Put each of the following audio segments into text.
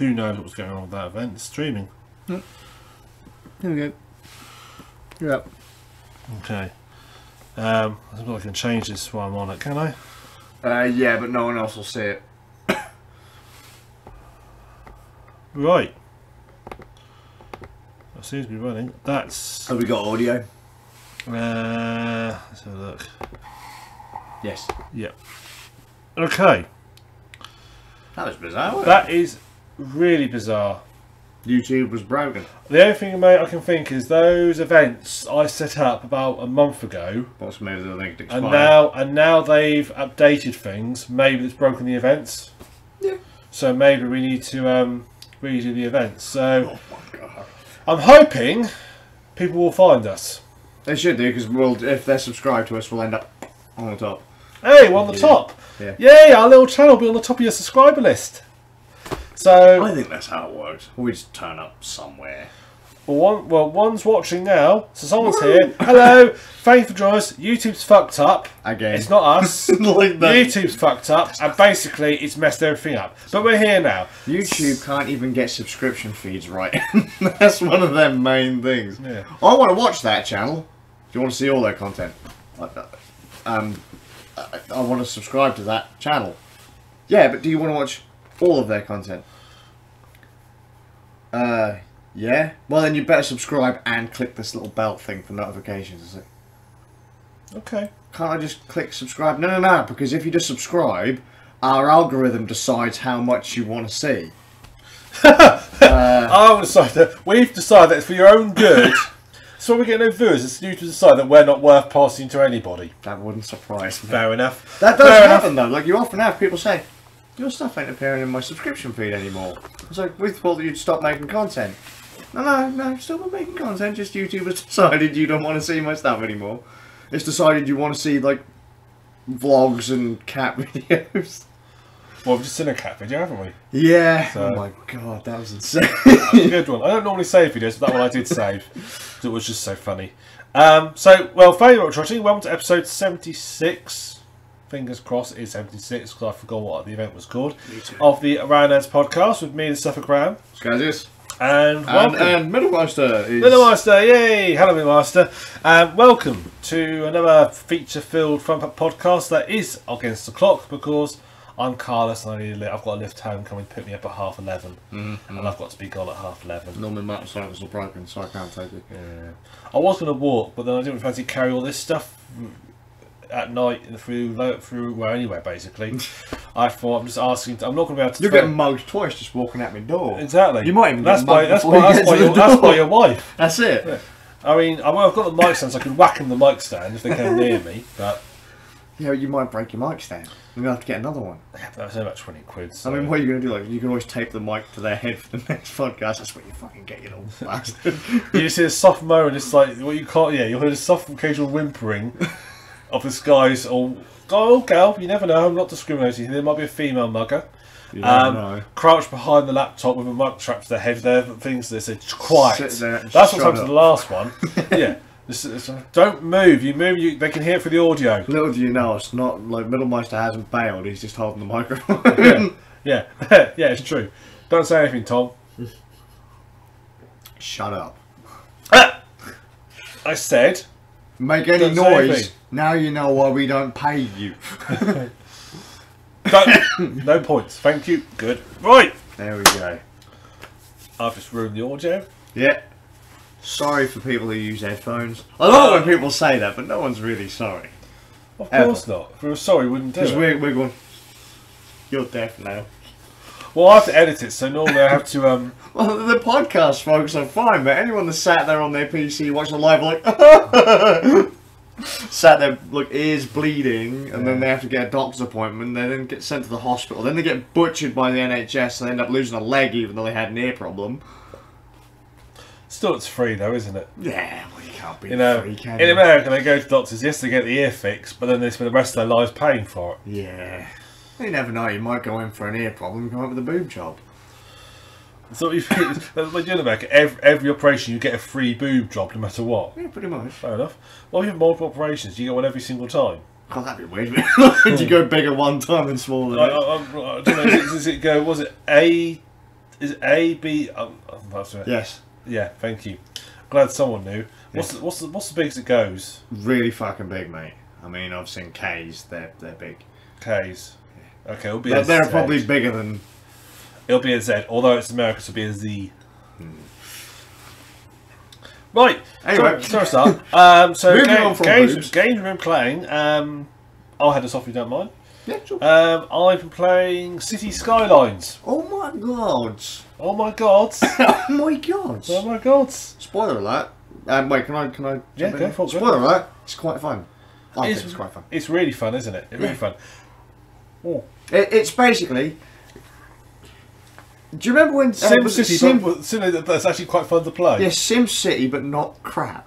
who knows what's going on with that event. It's streaming. There we go. You're up. Okay. I think I can change this while I'm on it, can I? Yeah, but no one else will see it. Right. That seems to be running. That's... Have we got audio? let's have a look. Yes. Yep. Okay. That was bizarre. That is really bizarre. YouTube was broken. The only thing I can think is those events I set up about a month ago. What's made the link expire? And now they've updated things. Maybe it's broken the events. Yeah. So maybe we need to redo the events. So Oh my god. I'm hoping people will find us. They should do, because if they're subscribed to us, we'll end up on the top. Hey, we're on the top. Yeah. Yay, our little channel will be on the top of your subscriber list. So, I think that's how it works. We just turn up somewhere. one's watching now, so someone's here. Hello, thank you for joining us. YouTube's fucked up. Again. It's not us. Like that. YouTube's fucked up, and basically it's messed everything up. But we're here now. YouTube can't even get subscription feeds right. That's one of their main things. Yeah. I want to watch that channel. Do you want to see all their content? I want to subscribe to that channel. Yeah, but do you want to watch all of their content? Yeah? Well, then you better subscribe and click this little bell thing for notifications. Okay. Can't I just click subscribe? No, no, no, because if you just subscribe, our algorithm decides how much you want to see. We've decided that it's for your own good. So when we get no viewers, it's you to decide that we're not worth passing to anybody. That wouldn't surprise me. Fair enough. That does happen though. Like, you often have people say, your stuff ain't appearing in my subscription feed anymore. It's like, we thought that you'd stop making content. No, still not making content. Just YouTube has decided you don't want to see my stuff anymore. It's decided you want to see, like, vlogs and cat videos. Well, we've just seen a cat video, haven't we? Yeah. So. Oh my god, that was insane. That's a good one. I don't normally save videos, but that one I did save. It was just so funny. Well, thank you for watching. Welcome to episode 76. Fingers crossed it is 76, because I forgot what the event was called. Me too. Of the Roundheads podcast with me, the Suffolk Ram. Skazz. And welcome. And Middlemeister is... Middlemeister, yay! Hello, Middlemeister. Welcome to another feature-filled front podcast that is against the clock, because I'm Carlos and I've got a lift home coming to pick me up at 11:30. And I've got to be gone at 11:30. Normally my motorcycles are broken, so I can't take it. Yeah. I was going to walk, but then I didn't fancy carry all this stuff at night through anywhere, basically. I thought, I'm just asking, I'm not going to be able to... You're getting mugged twice just walking at my door. Exactly. You might even get mugged that's by your wife. That's it. Yeah. I mean, I've got the mic stand, so I can whack them the mic stand if they come near me, but... Yeah, you might break your mic stand. You're going to have to get another one. Yeah, but that's only about 20 quid. So. I mean, what are you going to do? Like, you can always tape the mic to their head for the next podcast. That's what you fucking get, you little bastard. You just hear a soft moan, and it's like, what you can't... Yeah, you'll hear a soft occasional whimpering of this guy's... Oh, gal, you never know, I'm not discriminating. There might be a female mugger. You don't know. Crouched behind the laptop with a mic trapped to their head. There, things they said, quiet. That's what's happened to the last one. Yeah. Don't move. You move, they can hear it through the audio. Little do you know, it's not like Middlemeister hasn't bailed. He's just holding the microphone. Yeah, yeah, it's true. Don't say anything, Tom. Shut up. I said. Make any noise. Now you know why we don't pay you. No points. Thank you. Good. Right. There we go. I've just ruined the audio. Yeah. Sorry for people who use headphones. I love when people say that, but no one's really sorry. Of course not. If we were sorry, we wouldn't do it. Because we're going, you're deaf now. Well, I have to edit it, so normally I have to... Well, the podcast folks are fine, but anyone that sat there on their PC watching live like... sat there, look, ears bleeding, and then they have to get a doctor's appointment, they then get sent to the hospital, then they get butchered by the NHS, and they end up losing a leg even though they had an ear problem. Still, it's free though, isn't it? Yeah, well, you can't be free, can in you? America, they go to doctors, yes, they get the ear fixed, but then they spend the rest of their lives paying for it. Yeah. You never know, you might go in for an ear problem and come up with a boob job. So when you're in America, every operation you get a free boob job, no matter what. Yeah, pretty much. Fair enough. Well, if you have multiple operations, you get one every single time. Oh, that'd be weird. Do you go bigger one time and smaller? I don't know. Does it go? Was it Is it A, B? Yes. Yeah, thank you. Glad someone knew. Yes. What's the biggest it goes? Really fucking big, mate. I mean, I've seen K's. They're big. K's. Okay, it'll be They're probably bigger than. It'll be a Z. Although it's America, it'll be a Z. Right. Anyway, sorry, start. So moving on from games boobs. we've been playing. I'll head us off if you don't mind. Yeah, sure. I've been playing City Skylines. Oh my god! Oh my god! Oh my god! Oh my god! Spoiler alert! Wait, can I? Yeah, jump go in? for it. Spoiler alert! It's quite fun. I think it's quite fun. It's really fun, isn't it? It's really fun. Oh. It's basically. Do you remember when SimCity? That's actually quite fun to play. Yeah, SimCity, but not crap.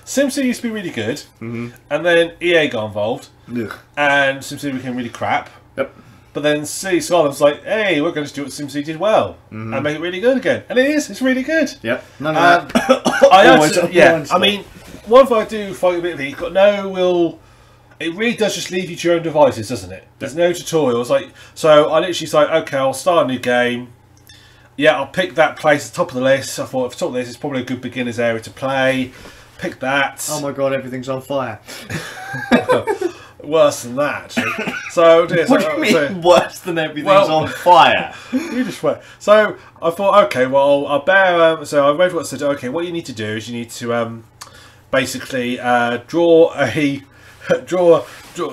SimCity used to be really good, and then EA got involved, Ugh. and SimCity became really crap. Yep. But then City Skylines was like, hey, we're going to do what SimCity did well, and make it really good again. And it is. It's really good. Yep. None of that. I mean, one thing I do find a bit of it, you've got no real. It really does just leave you to your own devices, doesn't it? There's no tutorials. Like, so I literally say, okay, I'll start a new game. Yeah, I'll pick that place at the top of the list. I thought, if it's top of the list, it's probably a good beginner's area to play. Pick that. Oh my god, everything's on fire. Worse than that. So, What do you mean worse than everything's on fire? You just wait. So I thought, okay, well, I'll bear. So I read what it said. Okay, what you need to do is you need to basically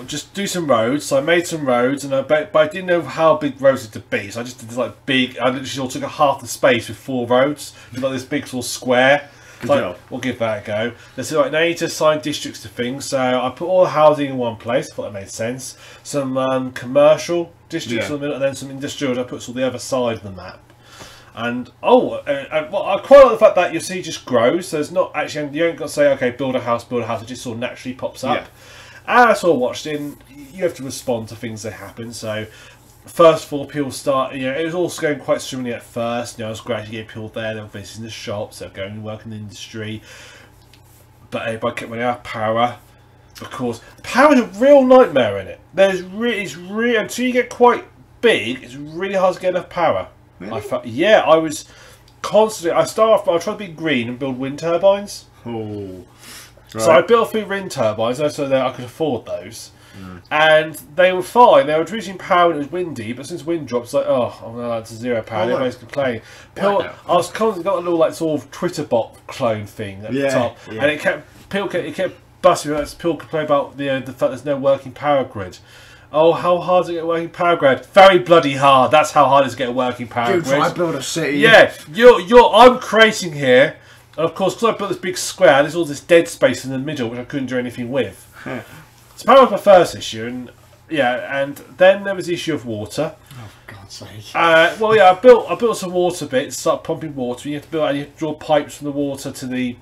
just do some roads. So I made some roads, and but I didn't know how big roads had to be. So I just did like big. I literally took half the space with 4 roads. It's like this big sort of square. Like, we'll give that a go. They said, right, now you need to assign districts to things. So I put all the housing in one place. I thought that made sense. Some commercial districts in the middle, and then some industrial. I put all the other side of the map. And well, I quite like the fact that your city just grows. So it's not actually, you don't got to say, okay, build a house. It just sort of naturally pops up. And I sort of watched it, and you have to respond to things that happen. So first of all, people start, it was also going quite swimmingly at first. I was gradually getting people there, they were visiting the shops, they were going and working in the industry. But everybody kept running out of power. Of course, power is a real nightmare in it. It's really, until you get quite big, it's really hard to get enough power. Really? I was constantly, I tried to be green and build wind turbines. Oh. Right. So I built a few wind turbines so that I could afford those. And they were fine. They were producing power when it was windy, but since wind drops, like, oh no, it's 0 power. Everybody's complaining. I was constantly got a little like sort of Twitter bot clone thing at the top, and it kept busting. People complain about the fact there's no working power grid. Oh, how hard to get a working power grid? Very bloody hard. That's how hard it is to get a working power grid. Try build a city. Yeah, I'm creating here, and of course, because I built this big square, there's all this dead space in the middle which I couldn't do anything with. So power was my first issue, and then there was the issue of water. Oh, for God's sake! I built some water bits, start pumping water. You have to draw pipes from the water to the,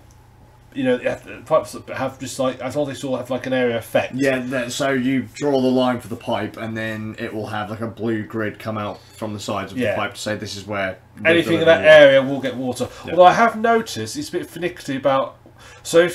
pipes that have just like, as long as they still have like an area effect. Yeah, so you draw the line for the pipe, and then it will have like a blue grid come out from the sides of the pipe to say this is where anything in that area will get water. Yeah. Although I have noticed it's a bit finicky about. So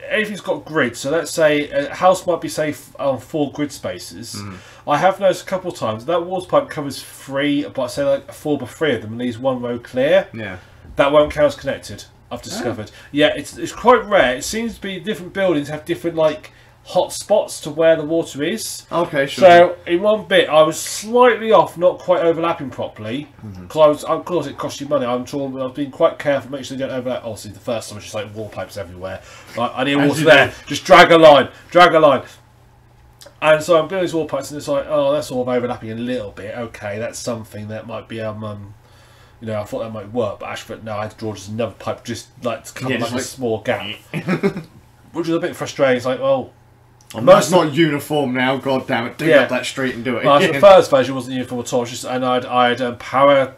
everything's got grids. So let's say a house might be safe on 4 grid spaces. I have noticed a couple of times that water pipe covers 3, but say like 4 by 3 of them, and leaves 1 row clear. Yeah, that won't count as connected. I've discovered. Yeah, it's quite rare. It seems to be different buildings have different like hot spots to where the water is. Okay, sure. So in one bit, I was slightly off, not quite overlapping properly, because of course, it costs you money. I was being quite careful, make sure they don't overlap. Obviously, the first time was just like wall pipes everywhere. Like, I need water there. Just drag a line. And so I'm building these wall pipes, and it's like, oh, that's all overlapping a little bit. Okay, that's something that might be I thought that might work, but actually, no, I had to draw just another pipe, just like to cover like a small gap, which was a bit frustrating. It's like, well. That's not uniform now. God damn it! Dig up that street and do it. Well, the first version wasn't uniform at all. And I had power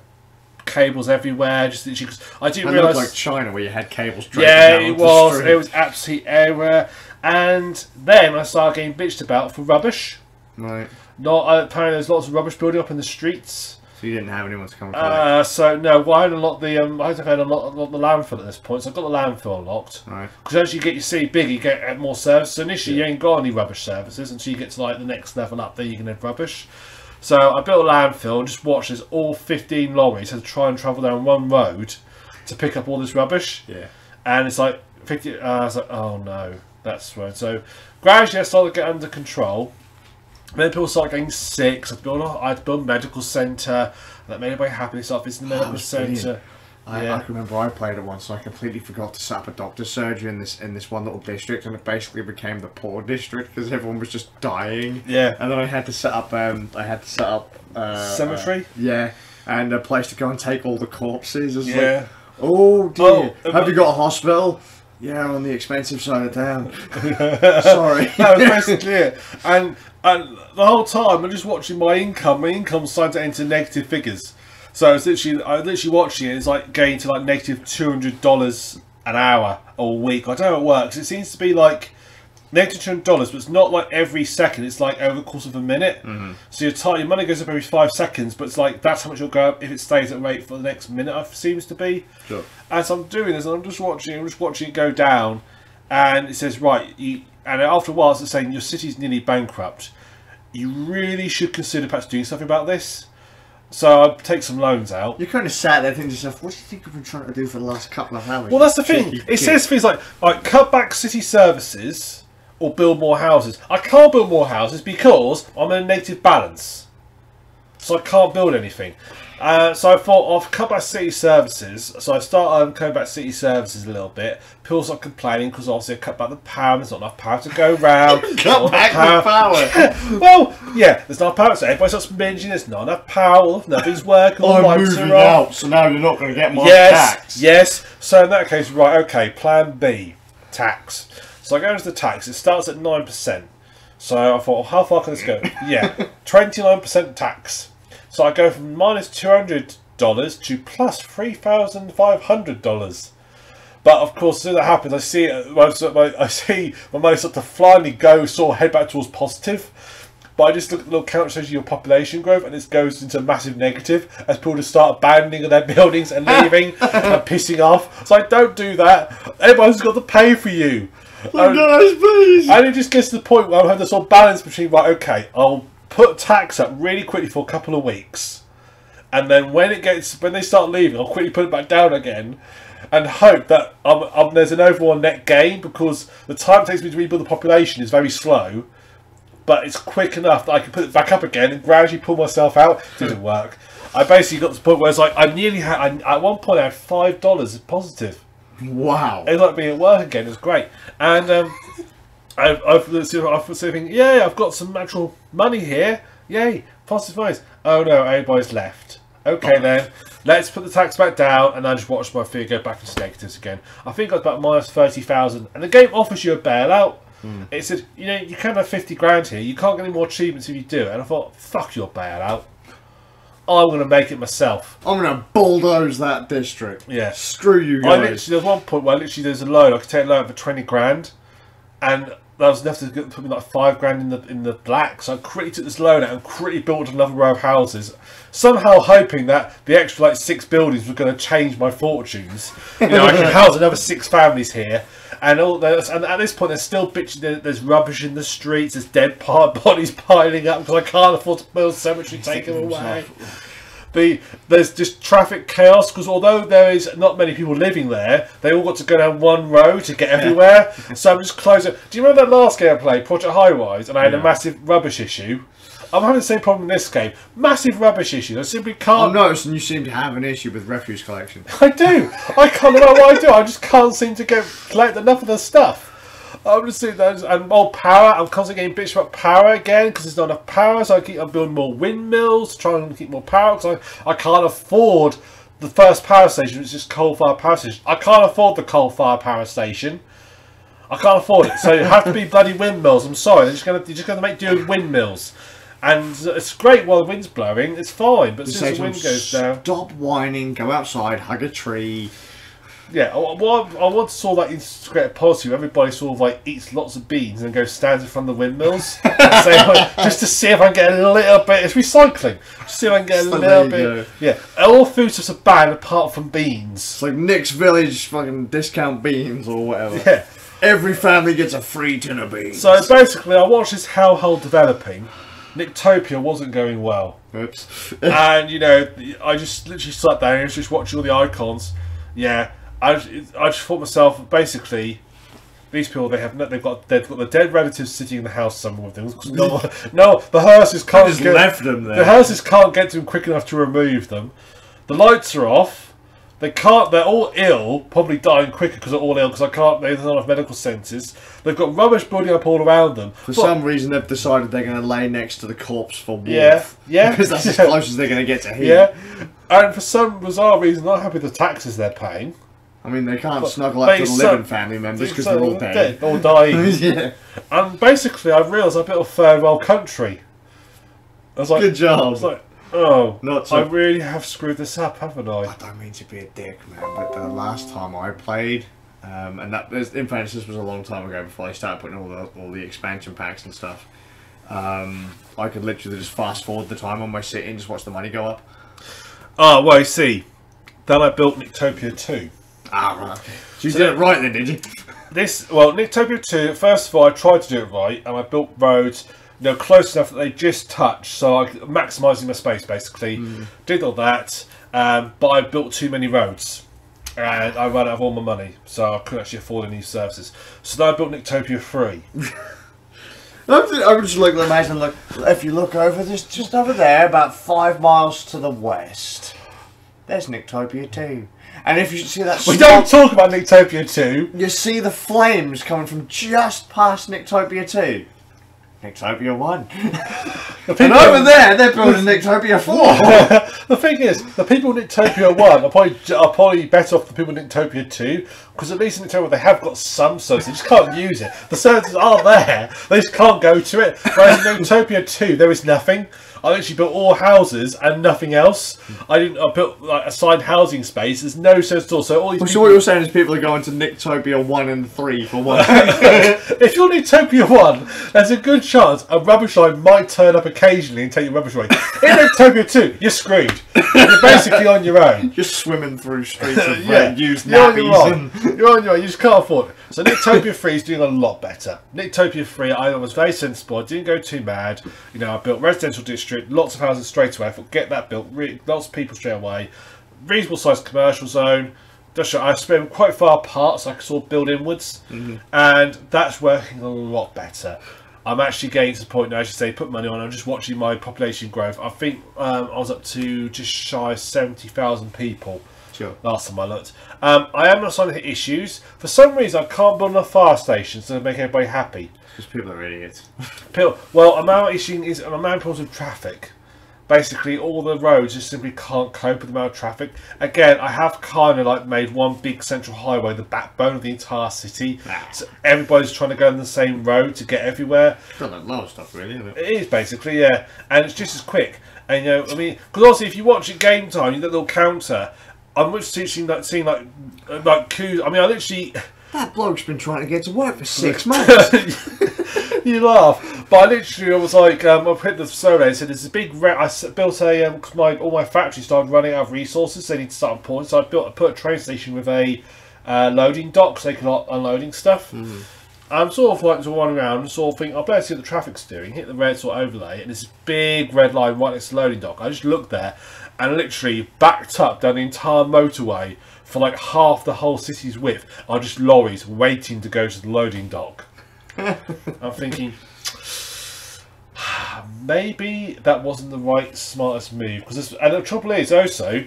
cables everywhere. Just because I didn't realise. Like China, where you had cables. Down it was. It was absolutely everywhere. And then I started getting bitched about for rubbish. Right. Apparently, there's lots of rubbish building up in the streets. So you didn't have anyone to come and collect? So no, well, I had unlocked the the landfill at this point, so I got the landfill unlocked. Right. Because as you get your city bigger, you get more services. So initially, you ain't got any rubbish services until you get to like the next level up. Then you can have rubbish. So I built a landfill and just watched this all 15 lorries had to try and travel down one road to pick up all this rubbish. Yeah. And it's like 50. I was like, oh no, that's right. So gradually I started to get under control. Then people started getting sick. So I had to build a medical centre. That made everybody happy. They started visiting the medical centre. I can remember I played it once, so I completely forgot to set up a doctor's surgery in this one little district, and it basically became the poor district because everyone was just dying. Yeah. And then I had to set up cemetery. Yeah, and a place to go and take all the corpses. It's Yeah. like, oh dear. Oh, have you got a hospital? Yeah, on the expensive side of town. Sorry. That was basically it. And the whole time I'm just watching my income. My income's starting to enter negative figures. So it's I'm literally watching it. It's like getting to like negative $200 an hour or a week. I don't know how it works. It seems to be like negative $200, but it's not like every second. It's like over the course of a minute. Mm-hmm. So your money goes up every 5 seconds, but it's like that's how much you'll go up if it stays at rate for the next minute. It seems to be. Sure. And so I'm doing this, and I'm just watching it go down, and it says right. And after a while, it's saying your city's nearly bankrupt. You really should consider perhaps doing something about this. So I take some loans out. You're kind of sat there thinking to yourself, what do you think I've been trying to do for the last couple of hours? Well, that's the thing. It says things like cut back city services or build more houses. I can't build more houses because I'm in a negative balance. So I can't build anything. So I thought I've cut back city services. So I start cutting back city services a little bit. People start complaining because obviously I cut back the power. There's not enough power to go round. Cut back the power. Well, yeah, there's not enough power. So everybody starts binging. There's not enough power. Nothing's working. All I'm lights moving are off. out, so now you're not going to get my Yes, tax. yes. So in that case, right, okay, plan B, tax. So I go into the tax. It starts at 9%. So I thought, well, how far can this go? Yeah, 29% tax. So I go from minus $200 to plus $3,500. But of course, as soon as that happens, I see my money start to finally head back towards positive. But I just look at the little counter shows you your population growth, and it goes into massive negative as people just start abandoning their buildings and leaving and pissing off. So I don't do that. Everyone's got to pay for you. Guys, please. And it just gets to the point where I have this sort of balance between, right, okay, I'll put tax up really quickly for a couple of weeks, and then when they start leaving, I'll quickly put it back down again, and hope that there's an overall net gain, because the time it takes me to rebuild the population is very slow, but it's quick enough that I can put it back up again and gradually pull myself out. It didn't work. I basically got to the point where it's like I nearly had. At one point, I had $5 positive. Wow. It was like being at work again. It was great, and I've thinking, yeah, I've got some actual money here. Yay, positive minds. Oh no, everybody's left. Okay then, let's put the tax back down, and I just watch my figure go back into negatives again. I think I was about minus 30,000, and the game offers you a bailout. It said, you know, you can have 50 grand here. You can't get any more achievements if you do it. And I thought, fuck your bailout. I'm going to make it myself. I'm going to bulldoze that district. Yeah. Screw you guys. There's one point where there's a loan. I could take a loan for 20 grand, and that was enough to put me like 5 grand in the black. So I quickly took this loan out and quickly built another row of houses, somehow hoping that the extra like 6 buildings were going to change my fortunes. You know, I can house another 6 families here. And at this point, there's still bitching. There's rubbish in the streets. There's dead bodies piling up because I can't afford to build a cemetery. Take them away. There's just traffic chaos because although there is not many people living there, they all got to go down one road to get everywhere. So I'm just closing. Do you remember that last game I played, Project High Rise, and I had a massive rubbish issue? I'm having the same problem in this game. Massive rubbish issues. I simply can't. I'm noticing you seem to have an issue with refuse collection. I do. I can't know what I do. I just can't seem to collect enough of the stuff. I'm just sitting there and more power. I'm constantly getting bitched about power again because there's not enough power. So I'm building more windmills to try and keep more power because I can't afford the first power station. It's just coal-fired power station. I can't afford the coal-fired power station. I can't afford it. So it have to be bloody windmills. I'm sorry. You're just gonna make do with windmills. And it's great while the wind's blowing, it's fine, but as soon as the wind goes down... Stop whining, go outside, hug a tree. Yeah, I want to sort of like integrate a policy where everybody sort of like eats lots of beans and goes stands in front of the windmills. Just to see if I can get a little bit... It's recycling. Just see if I can get a little bit... Yeah, all food stuffs are banned apart from beans. It's like Nick's Village fucking discount beans or whatever. Yeah. Every family gets a free tin of beans. So basically I watch this hellhole developing. Nictopia wasn't going well. Oops. And, you know, I just literally sat there and was just watching all the icons. Yeah, I just thought myself, basically, these people, they've got the dead relatives sitting in the house somewhere with them. No, the hearses can't just left them there. The hearses can't get to them quick enough to remove them. The lights are off. They can't. They're all ill, probably dying quicker because they're all ill. Because there's not enough medical centres. They've got rubbish building up all around them. For some reason, they've decided they're going to lay next to the corpse for warmth. Yeah, because that's as close as they're going to get to heat. Yeah, and for some bizarre reason, not happy with the taxes they're paying. I mean, they can't snuggle up to the living family members because they're all dead. All dying. Yeah. And basically, I realised I built a third world country. I was like, good job. I was like, oh, not so. I really have screwed this up, haven't I? I don't mean to be a dick, man, but the last time I played, and that in fairness, this was a long time ago before I started putting all the expansion packs and stuff. I could literally just fast forward the time on my city and just watch the money go up. Oh, well, you see. Then I built Nictopia 2. Ah, right. So you did it right then, did you? Nictopia 2, first of all, I tried to do it right, and I built roads, you know, close enough that they just touch, so I maximising my space, basically. Did all that, but I built too many roads, and I ran out of all my money, so I couldn't actually afford any services. So then I built Nictopia 3. I'm just looking at the and look. If you look over, there's just over there, about 5 miles to the west, there's Nictopia 2. And if you see that, We don't talk about Nictopia 2. You see the flames coming from just past Nictopia 2. Nictopia 1. And over there, they're building Nictopia 4. The thing is, the people in Nictopia 1 are probably better off than people in Nictopia 2, because at least in Nictopia they have got some services, they just can't use it. The services are there, they just can't go to it. Whereas in Nictopia 2, there is nothing. I literally built all houses and nothing else. I built like assigned housing space. There's no sense at all. So all these. So what you're saying is people are going to Nictopia 1 and 3 for one. If you're Nictopia 1, there's a good chance a rubbish line might turn up occasionally and take your rubbish away. In Nictopia 2, you're screwed. You're basically on your own. Just swimming through streets of used you're on nappies. your own. You're on your own. You just can't afford it. So Nictopia 3 is doing a lot better. Nictopia 3, I was very sensible. I didn't go too mad. You know, I built residential district, lots of houses straight away. I thought, get that built. Lots of people straight away. Reasonable sized commercial zone. I spent quite far apart, so I could sort of build inwards, and that's working a lot better. I'm actually getting to the point now, as you say, put money on. I'm just watching my population growth. I think I was up to just shy of 70,000 people. Sure. Last time I looked. I am not starting to hit issues. For some reason, I can't build enough fire stations to make everybody happy. Because people are idiots. Well, I'm now problems with traffic. Basically, all the roads just simply can't cope with the amount of traffic. Again, I have kind of like made one big central highway the backbone of the entire city. So everybody's trying to go on the same road to get everywhere. It's not like a lot of stuff, really, isn't it? It is basically, yeah, and it's just as quick. And you know, I mean, because also if you watch it game time, you get a little counter. I'm just seeing like coups. I mean, I literally. That bloke's been trying to get to work for 6 months. You laugh, but I was like, I put the survey and said there's a big. I built a all my factories started running out of resources. So they need to start pouring. So I put a train station with a loading dock so they can start unloading stuff. I'm sort of like wandering around and sort of think, I'll better see what the traffic's doing. Hit the red sort of overlay, and there's this big red line right next to the loading dock. I just looked there and literally backed up down the entire motorway for like half the whole city's width are just lorries waiting to go to the loading dock. I'm thinking, maybe that wasn't the right smartest move. And the trouble is also,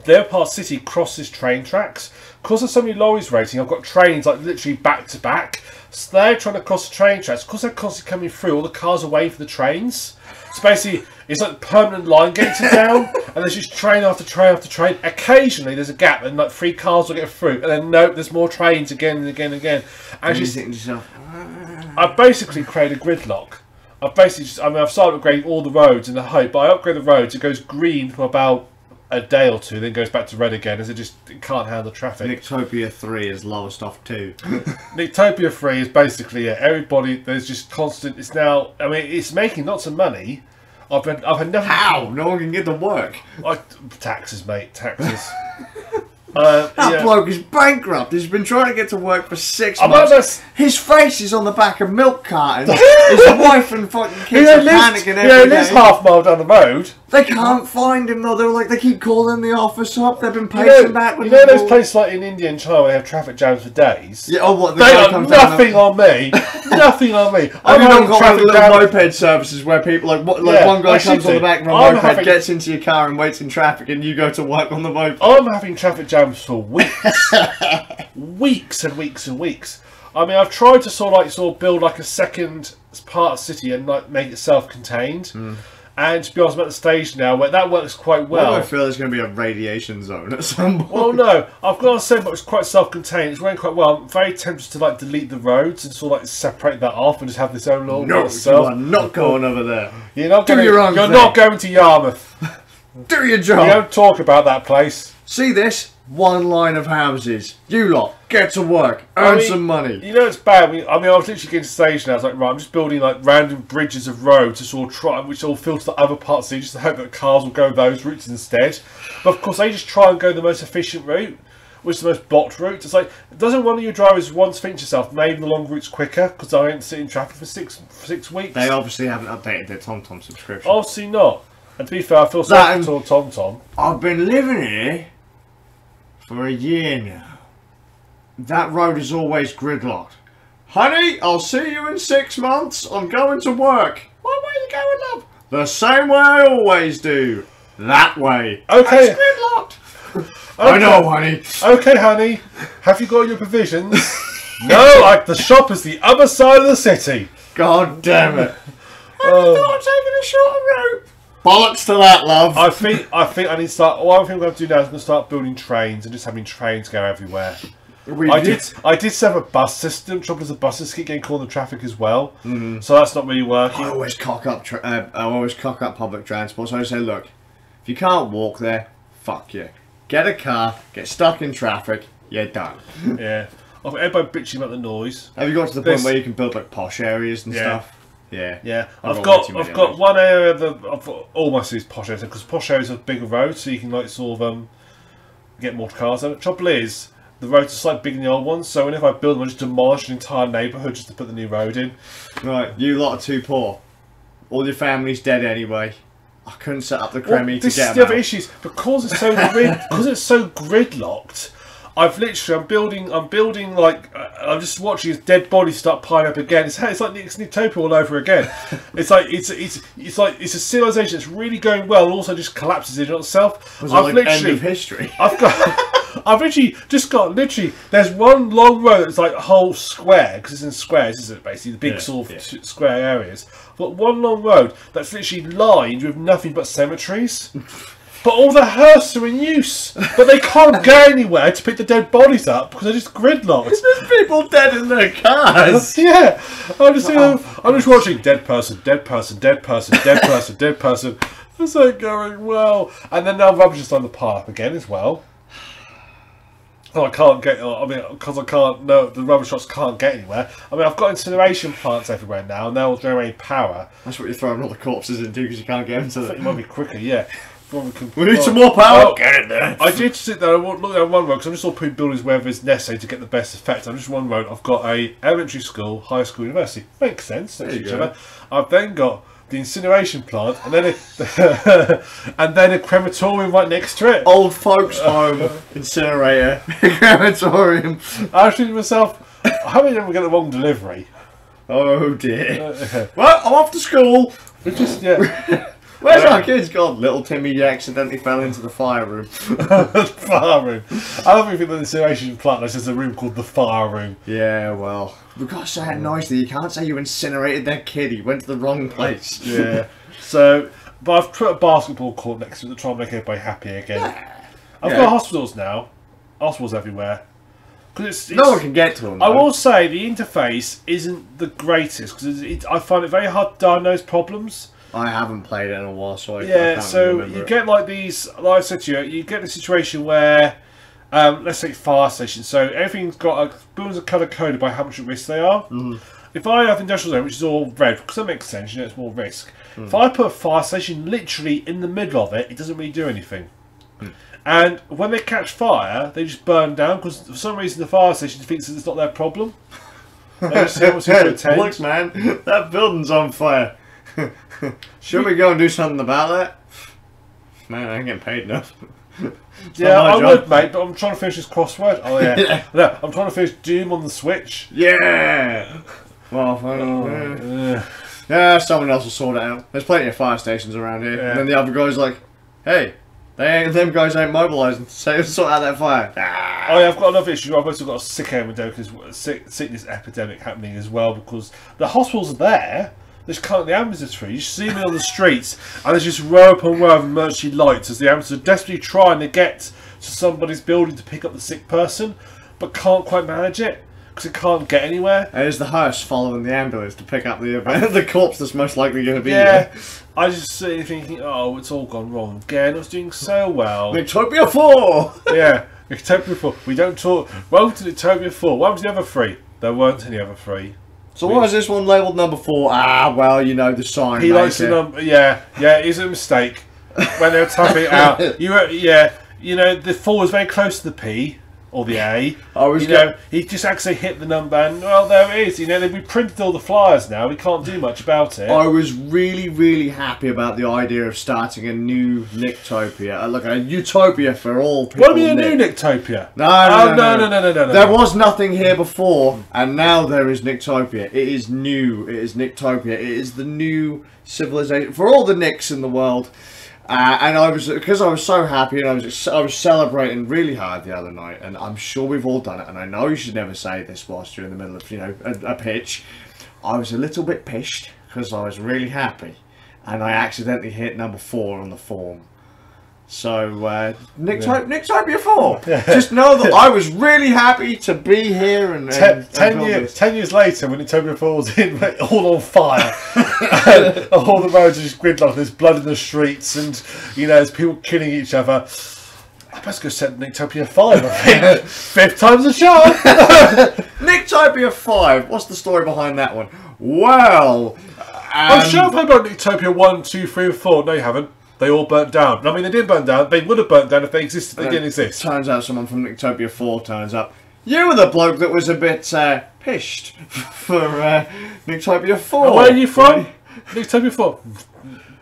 their part city crosses train tracks. Because there's so many lorries racing, I've got trains like literally back to back. So they're trying to cross the train tracks. Because they're constantly coming through, all the cars are waiting for the trains. So basically, it's like permanent line gates are down, and there's just train after train after train. Occasionally, there's a gap, and like 3 cars will get through, and then nope, there's more trains again and again and again. And you think to yourself, I've basically created a gridlock. I've started upgrading all the roads in the hope, but I upgrade the roads, it goes green for about a day or two, then goes back to red again, as it can't handle traffic. Nictopia 3 is lowest off 2. Nictopia 3 is basically everybody. There's just constant. It's now. I mean, it's making lots of money. I've had nothing. How? No one can get to work. Taxes, mate. Taxes. That bloke is bankrupt. He's been trying to get to work for 6 months. His face is on the back of milk cartons. His wife and fucking kids are panicking every day. He lives half a mile down the road. They can't find him though. They're like, they keep calling the office up. They've been pacing back. You know those places like in India and China where they have traffic jams for days? Yeah. Oh, what? They got nothing on me. Nothing on me. Have you not got like little moped services where people like one guy comes on the back of a moped, gets into your car and waits in traffic, and you go to work on the moped? I'm having traffic jams for weeks, weeks and weeks and weeks. I mean, I've tried to sort of build like a second part of the city and like make it self-contained. And to be honest, I'm at the stage now where that works quite well. I feel there's going to be a radiation zone at some point. Well, no, I've got to say, but it's quite self-contained. It's working quite well. I'm very tempted to like delete the roads and sort of like separate that off and just have this own little. No, you are not going over there. You're not Do going. your own You're thing. not going to Yarmouth. Do your job. We don't talk about that place. See this? One line of houses. You lot, get to work. Earn some money. You know it's bad. I mean, I was literally getting to the stage now. I was like, right, I'm just building like random bridges of roads to sort of try, which all filter the other parts of the city, just to hope that cars will go those routes instead. But of course, they just try and go the most efficient route, which is the most blocked route. It's like, doesn't one of your drivers once think to yourself, maybe the long route's quicker because I ain't sitting in traffic for six weeks? They obviously haven't updated their TomTom subscription. Obviously not. And to be fair, I feel sorry for TomTom. I've been living here for a year now. That road is always gridlocked. Honey, I'll see you in 6 months. I'm going to work. What way are you going, love? The same way I always do. That way. Okay. It's gridlocked. I know, honey. Okay, honey. Have you got your provisions? No, like the shop is the other side of the city. God damn it. I thought I'm taking a shorter route. Bollocks to that, love. I think I need to start. One thing I'm going to do now is I'm going to start building trains and just having trains go everywhere. I did set up a bus system. Trouble is, the buses keep getting caught in the traffic as well, so that's not really working. I always cock up public transport. So I say, look, if you can't walk there, fuck you. Get a car, get stuck in traffic, you're done. Yeah. Everybody bitching about the noise. Have you got to the point where you can build like posh areas and stuff? Yeah. Yeah. I've got one area of all my cities posh areas because posh areas have bigger roads, so you can like sort of get more cars. And the trouble is, the roads are slightly bigger than the old ones, so whenever I build them, I just demolish an entire neighbourhood just to put the new road in. Right, you lot are too poor. All your family's dead anyway. I couldn't set up the cremmy to get them out. This is the other issue, because it's so gridlocked. I'm building like I'm just watching his dead body start piling up again. It's like it's Utopia all over again. It's like it's a civilization that's really going well and also just collapses in on itself. Was it like end of history? I've literally just got there's one long road that's like a whole square because it's in squares, isn't it? Basically, the big sort of square areas. But one long road that's literally lined with nothing but cemeteries. But all the hearses are in use, but they can't go anywhere to pick the dead bodies up because they're just gridlocked. There's people dead in their cars. Yeah, I'm just watching dead person, dead person, dead person, dead person, dead person. It's like going well, and then now rubbish is starting to pile up again as well. Oh, I can't get. I mean, because I can't. No, the rubbish trucks can't get anywhere. I mean, I've got incineration plants everywhere now, and they're all generating power. That's what you're throwing all the corpses into because you can't get them to them. It might be quicker, yeah. We need some more power. Get it there. I did sit there and look down one road because I'm just all putting buildings wherever it's necessary to get the best effect. I'm just one road. I've got a elementary school, high school, university. Makes sense. There you go. I've then got the incineration plant, and then and then a crematorium right next to it. Old folks' home, incinerator, crematorium. I was thinking to myself, I hope I never get the wrong delivery. Oh dear. Well, I'm off to school. Where's our kids gone? Little Timmy accidentally fell into the fire room. Fire room. I don't think the incineration plant is just a room called the fire room. Yeah, well, we've got to say it nicely. You can't say you incinerated their kid. He went to the wrong place. Yeah. So, but I've put a basketball court next to it to try and make everybody happy again. Yeah. I've got hospitals now. Hospitals everywhere. It's no one can get to them. Though. I will say the interface isn't the greatest because I find it very hard to diagnose problems. I haven't played it in a while, so I can't so you get like these, like I said to you, you get the situation where, let's say fire stations, so everything's got, buildings are colour coded by how much at risk they are. If I have industrial zone, which is all red, because that makes sense, you know, it's more risk. If I put a fire station literally in the middle of it, it doesn't really do anything. And when they catch fire, they just burn down because for some reason the fire station thinks that it's not their problem. They just seem to attend. Look, man, that building's on fire. Should we go and do something about that? Man, I ain't getting paid enough. Yeah, I would, mate, but I'm trying to finish this crossword. Oh, yeah. No, I'm trying to finish Doom on the Switch. Yeah! Well, yeah, someone else will sort it out. There's plenty of fire stations around here. Yeah. And then the other guy's like, hey, them guys ain't mobilising, so sort out that fire. Oh yeah, I've got another issue. I've also got a sickness epidemic happening as well because the hospitals are there. There's currently ambulances free. You see me on the streets, and there's just row upon row of emergency lights as the ambulances are desperately trying to get to somebody's building to pick up the sick person, but can't quite manage it because it can't get anywhere. And there's the hearse following the ambulance to pick up the corpse that's most likely going to be there. there. I just sit thinking, oh, it's all gone wrong again. I was doing so well. Nictopia 4! Yeah, Nictopia 4. We don't talk. Welcome to Nictopia 4. What was the other 3? There weren't any other 3. So why is this one labelled number 4? Ah, well, you know, the sign. He likes the number. Yeah, it is a mistake when they were typing it out. You know, the 4 was very close to the P or the A. He just actually hit the number, and well, there it is. You know, we printed all the flyers now. We can't do much about it. I was really, really happy about the idea of starting a new Nictopia. Look, a utopia for all people. What do you mean a new Nictopia? No. There was nothing here before, and now there is Nictopia. It is new. It is Nictopia. It is the new civilization for all the Nicks in the world. And because I was so happy, and I was celebrating really hard the other night, and I'm sure we've all done it. And I know you should never say this whilst you're in the middle of a pitch. I was a little bit pissed because I was really happy, and I accidentally hit number 4 on the form. So Nictopia 4. Yeah. Just know that I was really happy to be here. And 10 years later, when Nictopia 4 was in, all on fire, and all the roads are just gridlocked. There's blood in the streets, and you know, there's people killing each other. I best go set Nictopia 5. I think 5th time's a charm. Nictopia 5. What's the story behind that one? Well, I'm sure I've heard about Nictopia 1, 2, 3, and 4. No, you haven't. They all burnt down. I mean, they didn't burn down. They would have burnt down if they existed. They didn't exist. Turns out someone from Nictopia 4 turns up. You were the bloke that was a bit pissed for Nictopia 4. And where are you from? Nictopia 4.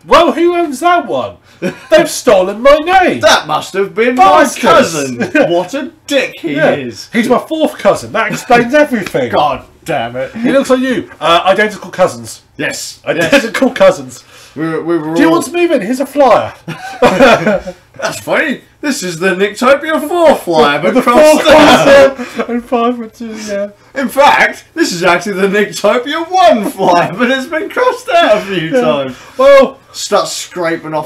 Well, who owns that one? They've stolen my name. That must have been my cousin. What a dick he is. He's my 4th cousin. That explains everything. God damn it. He looks like you. Identical cousins. Yes. Identical cousins. We were Do you want to move in? Here's a flyer. That's funny. This is the Nictopia 4 flyer, but the crossed out. And 5 and 2, yeah. In fact, this is actually the Nictopia 1 flyer, but it's been crossed out a few times. Well, start scraping off.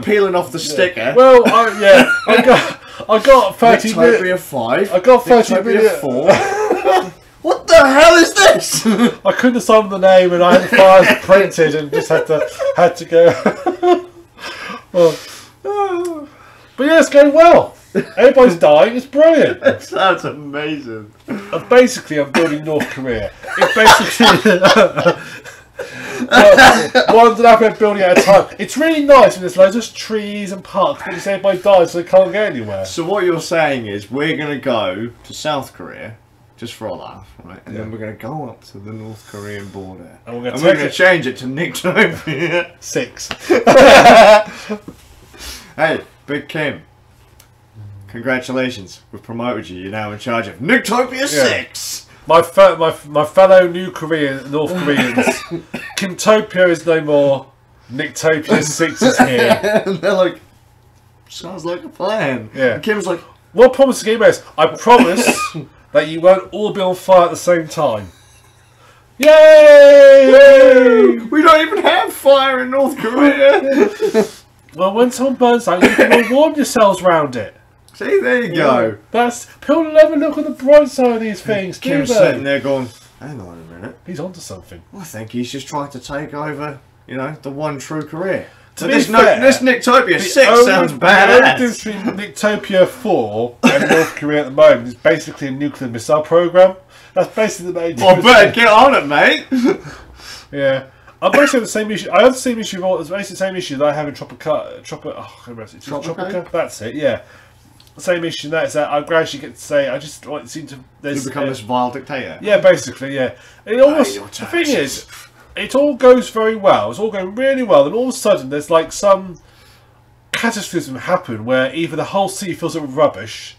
Peeling off the sticker. Well, I got 30 Nictopia 5. I got 30 million. 4. What the hell is this? I couldn't decide on the name, and I had the flyers printed, and just had to go. Well, but yeah, it's going well. Everybody's dying. It's brilliant. That sounds amazing. Basically, I'm building North Korea. It's basically one and a half minute building at a time. It's really nice when there's loads of trees and parks, but everybody dies, so they can't get anywhere. So what you're saying is we're going to go to South Korea. Just for a laugh, right? And then we're going to go up to the North Korean border. And we're going to change it to Nictopia 6. Hey, Big Kim. Congratulations. We've promoted you. You're now in charge of Nictopia 6. My fellow North Koreans, Kimtopia is no more. Nictopia 6 is here. And they're like, sounds like a plan. Yeah. And Kim's like, what promise to game is? I promise that you won't all be on fire at the same time. Yay! Yay! We don't even have fire in North Korea. Well, when someone burns out, you can all warm yourselves round it. See, there you go. People never look on the bright side of these things. Kim's sitting there going, hang on a minute. He's onto something. I think he's just trying to take over, the one true Korea. But this Nictopia 6 sounds badass. The only difference between Nictopia 4 and North Korea at the moment is basically a nuclear missile program. That's basically the main difference. Well, better get on it, mate. Yeah. I'm basically the same issue. I have the same issue. It's basically the same issue that I have in Tropica. Tropica. That's it. Yeah. The same issue. That is that I gradually get to say I just like seem to. You become this vile dictator. Yeah, basically. Yeah. It almost. The thing is, it all goes very well. It's all going really well, and all of a sudden there's like some cataclysm happen where either the whole city fills up with rubbish,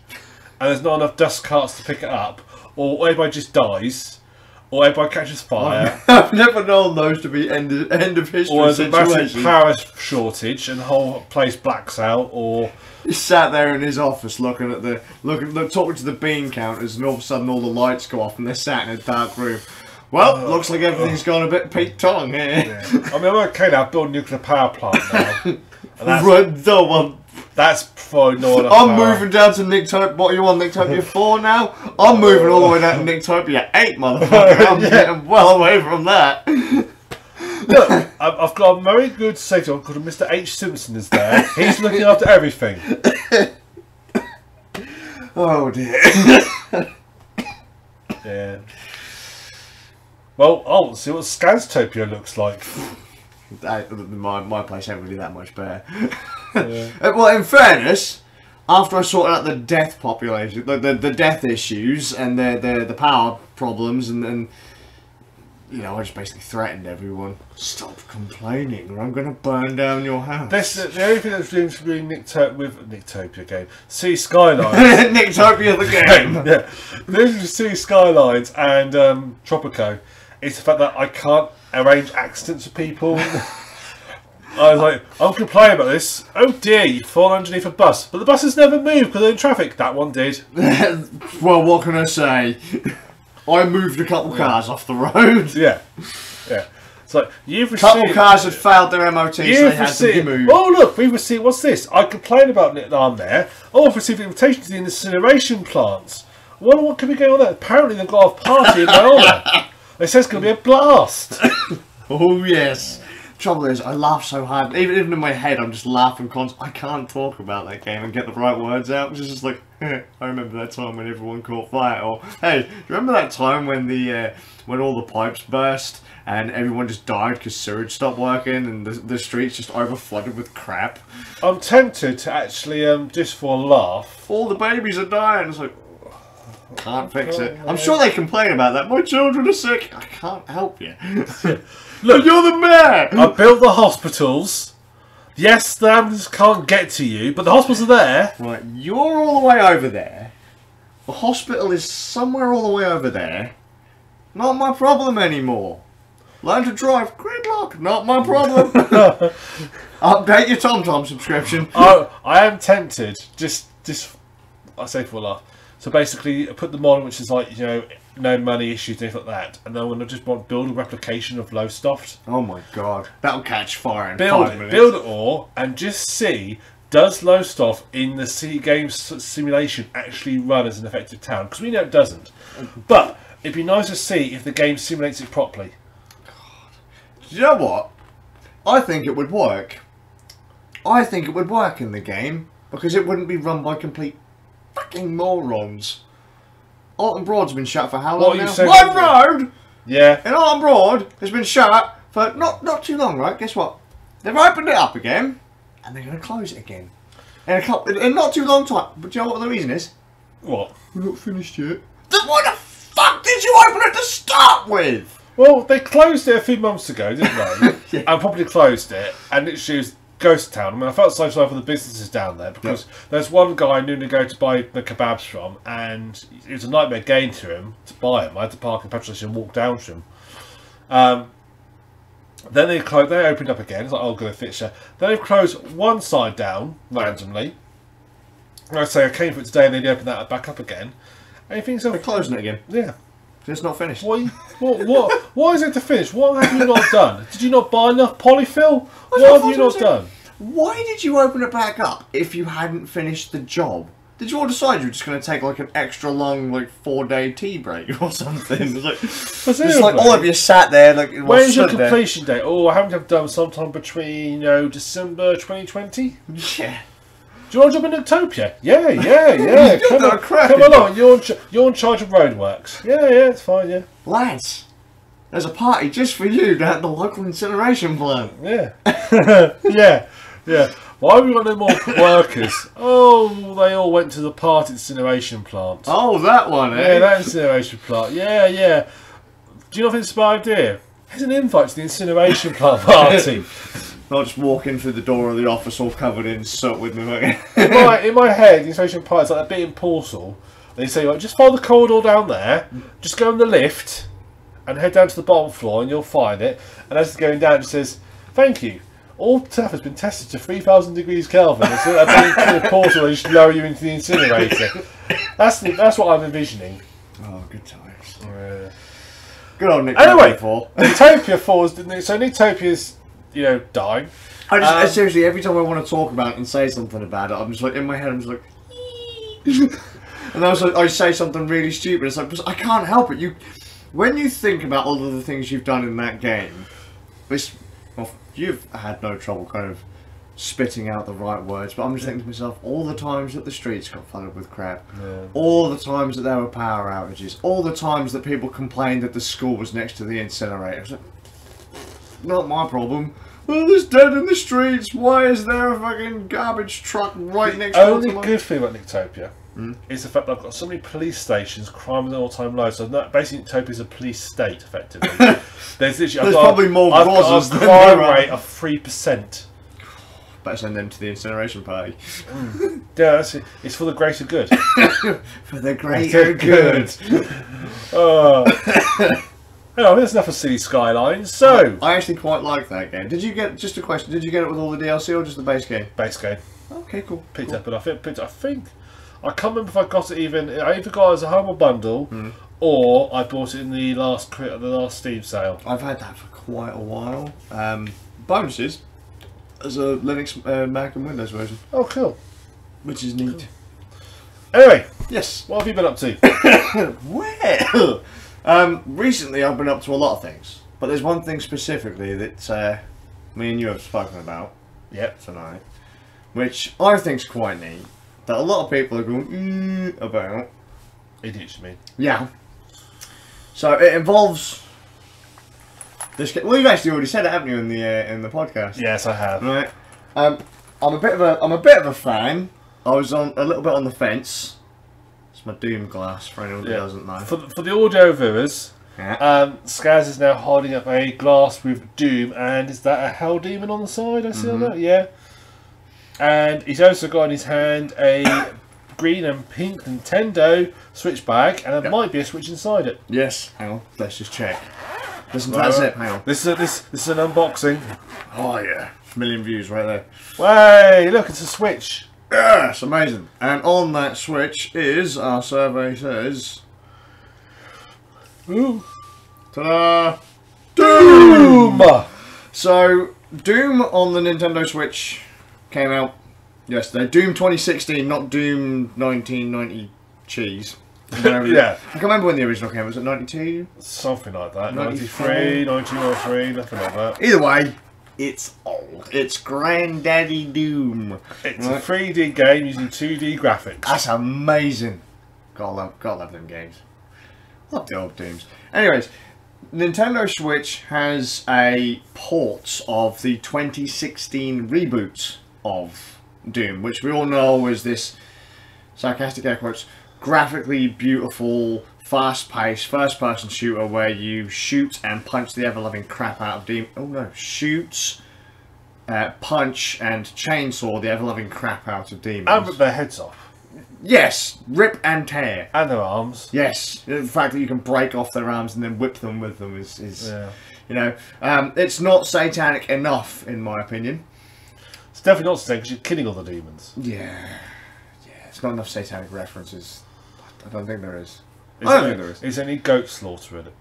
and there's not enough dust carts to pick it up, or everybody just dies. Or everybody catches fire. I've never known those to be end of history or there's a massive situations. power shortage and the whole place blacks out. Or he sat there in his office looking at talking to the bean counters, and all of a sudden all the lights go off, and they're sat in a dark room. Well, looks like everything's gone a bit Pete Tong here. Yeah. I mean, I'm okay now. I've built a nuclear power plant now. That's probably not enough I'm power. moving down to Nictopia. What are you on, Nictopia 4 now? I'm moving all the way down to Nictopia 8, motherfucker. I'm getting well away from that. Look, I've got a very good safety on called Mr. H. Simpson is there. He's looking after everything. Oh dear. Yeah. Well, I'll see what Skazz looks like. My place ain't really that much better. Yeah. Well, in fairness, after I sorted out the death population, the death issues and the power problems, and you know, I just basically threatened everyone. Stop complaining, or I'm going to burn down your house. The only thing that's doing to be Nictopia game. See Skylines. Nictopia the game. Yeah. The only thing to see Skylines and Tropico is the fact that I can't arrange accidents for people. I was like, I'm complaining about this. Oh dear, you fall underneath a bus. But the buses never moved because they're in traffic. That one did. Well, what can I say? I moved a couple cars off the road. Yeah. Yeah. So you've received... Couple cars had failed their MOT, so they had to be moved. Oh look, we've received... What's this? I complained about it on there. Oh, I've received an invitation to the incineration plants. What can we go on there? Apparently they've got a party in my honour. They say it's going to be a blast. Oh yes. Trouble is, I laugh so hard. Even in my head, I'm just laughing constantly. I can't talk about that game and get the right words out. It's just like, I remember that time when everyone caught fire. Or, hey, do you remember that time when when all the pipes burst and everyone just died because sewage stopped working and the streets just overflooded with crap? I'm tempted to actually, just for a laugh... All the babies are dying. It's like... Can't fix it. I'm sure they complain about that. My children are sick. I can't help you. Look, you're the mayor. I built the hospitals. Yes, the ambulance can't get to you, but the hospitals are there. Right, you're all the way over there. The hospital is somewhere all the way over there. Not my problem anymore. Learn to drive. Gridlock. Not my problem. Update your TomTom subscription. I am tempted. Just I say for a laugh. So basically, I put them on, which is like, you know, no money issues, things like that. And then when I just want to build a replication of Lowestoft. Oh my god. That'll catch fire in 5 minutes. Build it all, and just see, does Lowestoft in the city game simulation actually run as an effective town? Because we know it doesn't. But it'd be nice to see if the game simulates it properly. God. Do you know what? I think it would work. I think it would work in the game, because it wouldn't be run by complete fucking morons. Alton Broad's been shut for how long now? One road! Yeah. In Alton Broad has been shut for not too long, right? Guess what? They've opened it up again, and they're going to close it again. In not too long time. But do you know what the reason is? What? We're not finished yet. Then why the fuck did you open it to start with? Well, they closed it a few months ago, didn't they? Yeah. And probably closed it, and it was ghost town. I mean, I felt so sorry for the businesses down there, because there's one guy I knew to go to buy the kebabs from, and it was a nightmare getting to him to buy them. I had to park in the petrol station and walk down to him. Then they opened up again. It's like, oh, good, fixture. Then they've closed one side down randomly. And I say I came for it today, and then they opened that back up again. And you think so? They're closing it again. Yeah. It's not finished. What is it to finish? What have you not done? Did you not buy enough polyfill? What have you not done? Why did you open it back up if you hadn't finished the job? Did you all decide you were just going to take like an extra long, like 4-day tea break or something? It's like all of you sat there like. When's your completion date? Oh, I haven't have done sometime between December 2020. Yeah. Do you want to jump in Nictopia? Yeah. Come along. You're in charge of roadworks. Yeah, it's fine. Yeah. Lads, There's a party just for you down at the local incineration plant. Yeah. yeah. Why have we got no more workers? Oh, they all went to the part incineration plant. Oh, that one, eh? Yeah, that incineration plant. Yeah. Do you not think it's a bad idea? Here's an invite to the incineration plant party. Not just walking through the door of the office all covered in soot with me. in my head, the incineration plant is like a bit in Portal. They say, like, just follow the corridor down there, just go in the lift, and head down to the bottom floor, and you'll find it. And as it's going down, it says, "Thank you. All stuff has been tested to 3,000 degrees Kelvin. It's a big portal and just lower you into the incinerator." That's what I'm envisioning. Oh, good times. Yeah. Good old Nick. Anyway, Niktopia falls, didn't it? So Niktopia's, dying. Seriously, every time I want to talk about it and say something about it, I'm just like, in my head, I'm just like, and I say something really stupid. It's like, I can't help it. When you think about all of the things you've done in that game, you've had no trouble kind of spitting out the right words, but I'm just thinking to myself, all the times that the streets got flooded with crap, all the times that there were power outages, all the times that people complained that the school was next to the incinerator. It's like, not my problem. Well, there's dead in the streets. Why is there a fucking garbage truck right next to the only good thing about Niktopia is the fact that I've got so many police stations, crime is an all-time low. So basically, Niktopia is a police state, effectively. There's probably more causes than crime rate of 3%. Better send them to the incineration party. Yeah, it's for the greater good. For the greater good. Oh, there's enough of silly skylines. So I actually quite like that game. Did you get, just a question, did you get it with all the DLC or just the base game? Base game. Okay, cool. Picked up, but I think I can't remember if I got it I either got it as a humble bundle or I bought it in the last Steam sale. I've had that for quite a while. Bonuses as a Linux, Mac and Windows version. Oh, cool. Which is neat. Cool. Anyway, yes. What have you been up to? Well, recently I've been up to a lot of things, but there's one thing specifically that me and you have spoken about tonight, which I think's quite neat, that a lot of people are going about. Idiots, you mean? Yeah. So it involves this. Well, you've actually already said it, haven't you, in the podcast? Yes, I have. Right. I'm a bit of a fan. I was a little bit on the fence. It's my Doom glass for anyone who doesn't know. For the audio viewers, Skazz is now holding up a glass with Doom, and is that a Hell Demon on the side? I see on that, yeah. And he's also got in his hand a green and pink Nintendo Switch bag, and there might be a Switch inside it. Yes. Hang on, let's just check. Listen to that zip. Hang on. This is an unboxing. Oh yeah, million views right there. Hey, look, it's a Switch. Yes, amazing. And on that Switch is, our survey says, ooh, ta-da, Doom! So, Doom on the Nintendo Switch came out yesterday. Doom 2016, not Doom 1990 cheese. Yeah. I can't remember when the original came. Was it 92? Something like that. 93, 1903, nothing like that. Either way, it's old. It's Granddaddy Doom. It's a 3D game using 2D graphics. That's amazing. Gotta love them games. Love the old Dooms. Anyways, Nintendo Switch has a port of the 2016 reboot of Doom, which we all know was this, sarcastic air quotes, graphically beautiful, fast-paced, first-person shooter where you shoot and punch the ever-loving crap out of demons. Oh no, shoot, punch and chainsaw the ever-loving crap out of demons. And rip their heads off. Yes, rip and tear. And their arms. Yes, the fact that you can break off their arms and then whip them with them is yeah. You know, it's not satanic enough in my opinion. It's definitely not satanic because you're killing all the demons. Yeah, it's not enough satanic references. I don't think there is. I don't think there is. Is there any goat slaughter in it?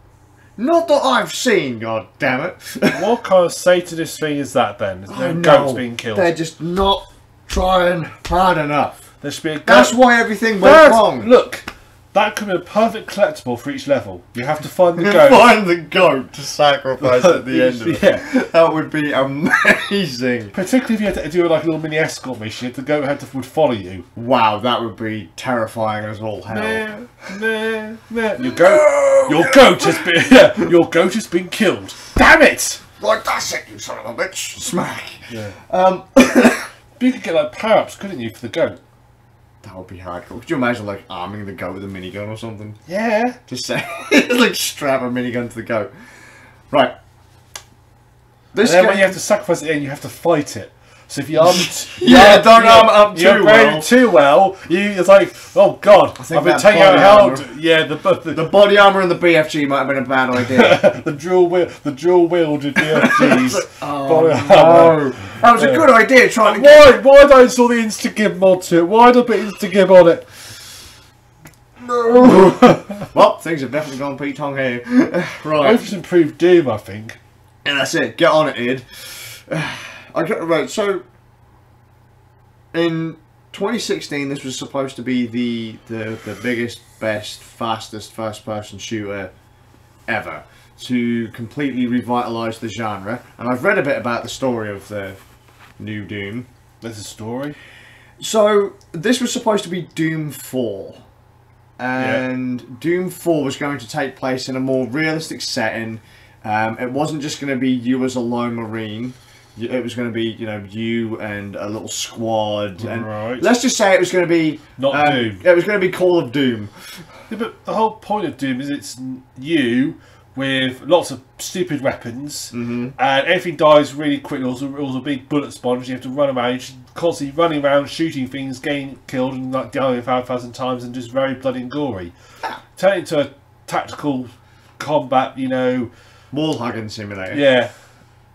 Not that I've seen, god damn it. What kind of satanist thing is that then? There's no goats being killed. They're just not trying hard enough. There should be a goat. That's why everything went wrong. Look, That could be a perfect collectible for each level. You have to find the goat. Find the goat to sacrifice at the end of it. Yeah. That would be amazing. Particularly if you had to do like a little mini escort mission, the goat would follow you. Wow, that would be terrifying as all hell. Your goat has been killed. Damn it! Like, that's it, you son of a bitch. Smack. Yeah. You could get like power-ups, couldn't you, for the goat? That would be hardcore. Could you imagine like arming the goat with a minigun or something? Yeah. Just say, like strap a minigun to the goat. Right. This and then when you have to sacrifice it, you have to fight it. So if you arm, don't arm it up too well. It's like, oh god, I've been taking out hell. Yeah, the body armor and the BFG might have been a bad idea. the dual wielded BFGs. Oh no, that was a good idea. Trying to why don't I install the Instagib mod to it? Why don't I put Instagib on it? No. Well, things have definitely gone Pete Tong here. Right. I've just improved Doom, I think. And that's it. Get on it, Id. Right, so in 2016, this was supposed to be the biggest, best, fastest first-person shooter ever to completely revitalise the genre. And I've read a bit about the story of the new Doom. There's a story? So, this was supposed to be Doom 4. And Doom 4 was going to take place in a more realistic setting. It wasn't just going to be you as a lone Marine. It was going to be, you and a little squad. And let's just say it was going to be... Not Doom. It was going to be Call of Doom. Yeah, but the whole point of Doom is it's you with lots of stupid weapons, and everything dies really quickly. Also big bullet sponge. You have to run around, constantly running around, shooting things, getting killed, and like dying 5,000 times, and just very bloody and gory. Turn it into a tactical combat, wall hugging simulator. Yeah,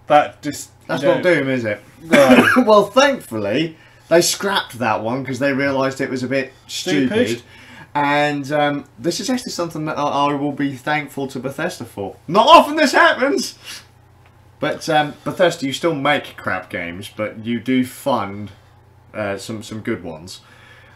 that's not Doom, is it? No. Well, thankfully, they scrapped that one because they realised it was a bit stupid. And this is actually something that I will be thankful to Bethesda for. Not often this happens! But Bethesda, you still make crap games, but you do fund some good ones.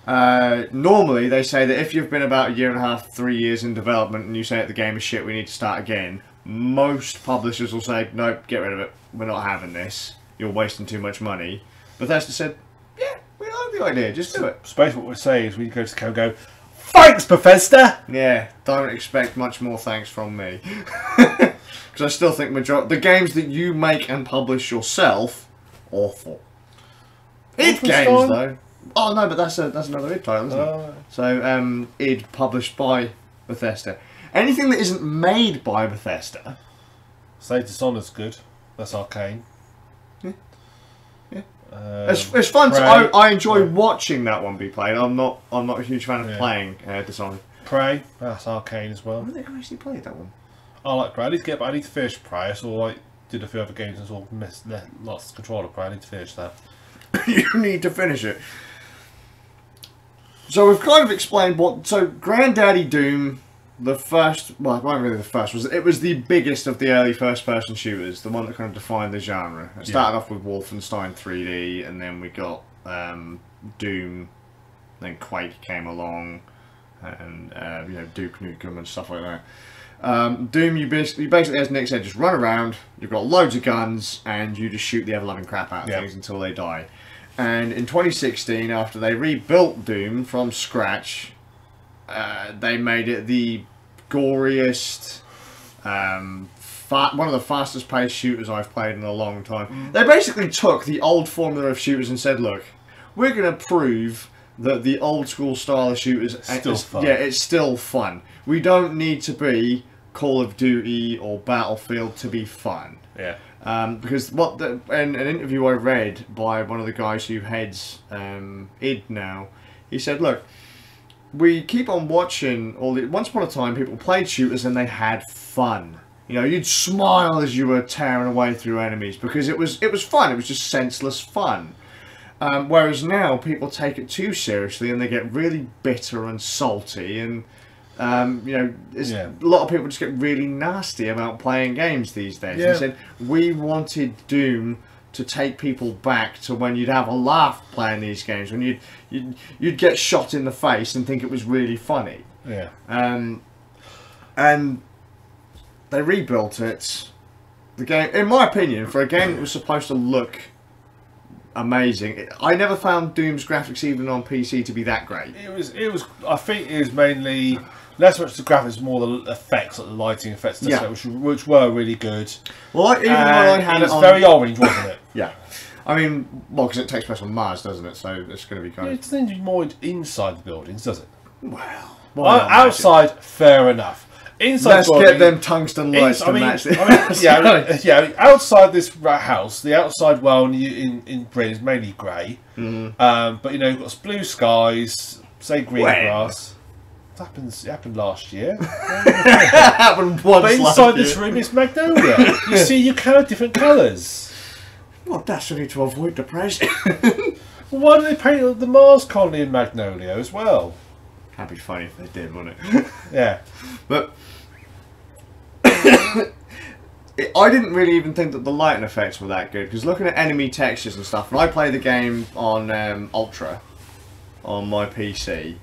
Normally, they say that if you've been about 1.5 to 3 years in development and you say that the game is shit, we need to start again, most publishers will say, no, get rid of it. We're not having this. You're wasting too much money. Bethesda said, yeah, we like the idea. Just do it. Suppose what we're saying is we go to go, thanks, Bethesda! Yeah, don't expect much more thanks from me. Because I still think the games that you make and publish yourself, awful. id Games, though. Oh, no, but that's another id title, isn't it? So, id published by Bethesda. Anything that isn't made by Bethesda... Say Dishonored's good. That's Arcane. Yeah. It's fun. I enjoy watching that one be played. I'm not a huge fan of playing Dishonored. Prey. That's Arcane as well. I think I actually played that one. I like Prey. I need to finish Prey. I sort of did a few other games and sort of lost control of Prey. I need to finish that. You need to finish it. So we've kind of explained what. So Granddaddy Doom. The first, well, it wasn't really the first, it was the biggest of the early first-person shooters, the one that kind of defined the genre. It started off with Wolfenstein 3D, and then we got Doom, then Quake came along, and Duke Nukem and stuff like that. Doom, you basically, as Nick said, just run around, you've got loads of guns, and you just shoot the ever-loving crap out of things until they die. And in 2016, after they rebuilt Doom from scratch... they made it the goriest, one of the fastest paced shooters I've played in a long time. They basically took the old formula of shooters and said, look, we're going to prove that the old school style of shooters it's still fun. We don't need to be Call of Duty or Battlefield to be fun. Yeah. Because in an interview I read by one of the guys who heads id now, he said, look, we keep on watching once upon a time people played shooters and they had fun. You'd smile as you were tearing away through enemies because it was fun. It was just senseless fun. Whereas now people take it too seriously and they get really bitter and salty and a lot of people just get really nasty about playing games these days. They said we wanted Doom to take people back to when you'd have a laugh playing these games, when you'd get shot in the face and think it was really funny. Yeah. And they rebuilt it. The game, in my opinion, for a game that was supposed to look amazing, I never found Doom's graphics even on PC to be that great. It was. I think it was mainly less much the graphics, more the effects, like the lighting effects, and stuff, which were really good. Well, even when I had it on, very orange, wasn't it? Yeah. I mean, well, because it takes place on Mars, doesn't it? So it's going to be kind of. It doesn't seem to be more inside the buildings, does it? Well, outside, fair enough. Inside, let's get them tungsten lights to match this. yeah. Outside this house, the outside world in Britain is mainly grey. But you know, you've got blue skies, say green grass. It happened last year. It happened once. But inside this room is magnolia. You see, you can have different colours. Well, that's only to avoid depression. Well, why do they paint the Mars colony in magnolia as well? That'd be funny if they did, wouldn't it? Yeah. But I didn't really even think that the lighting effects were that good, because looking at enemy textures and stuff, when I play the game on Ultra on my PC,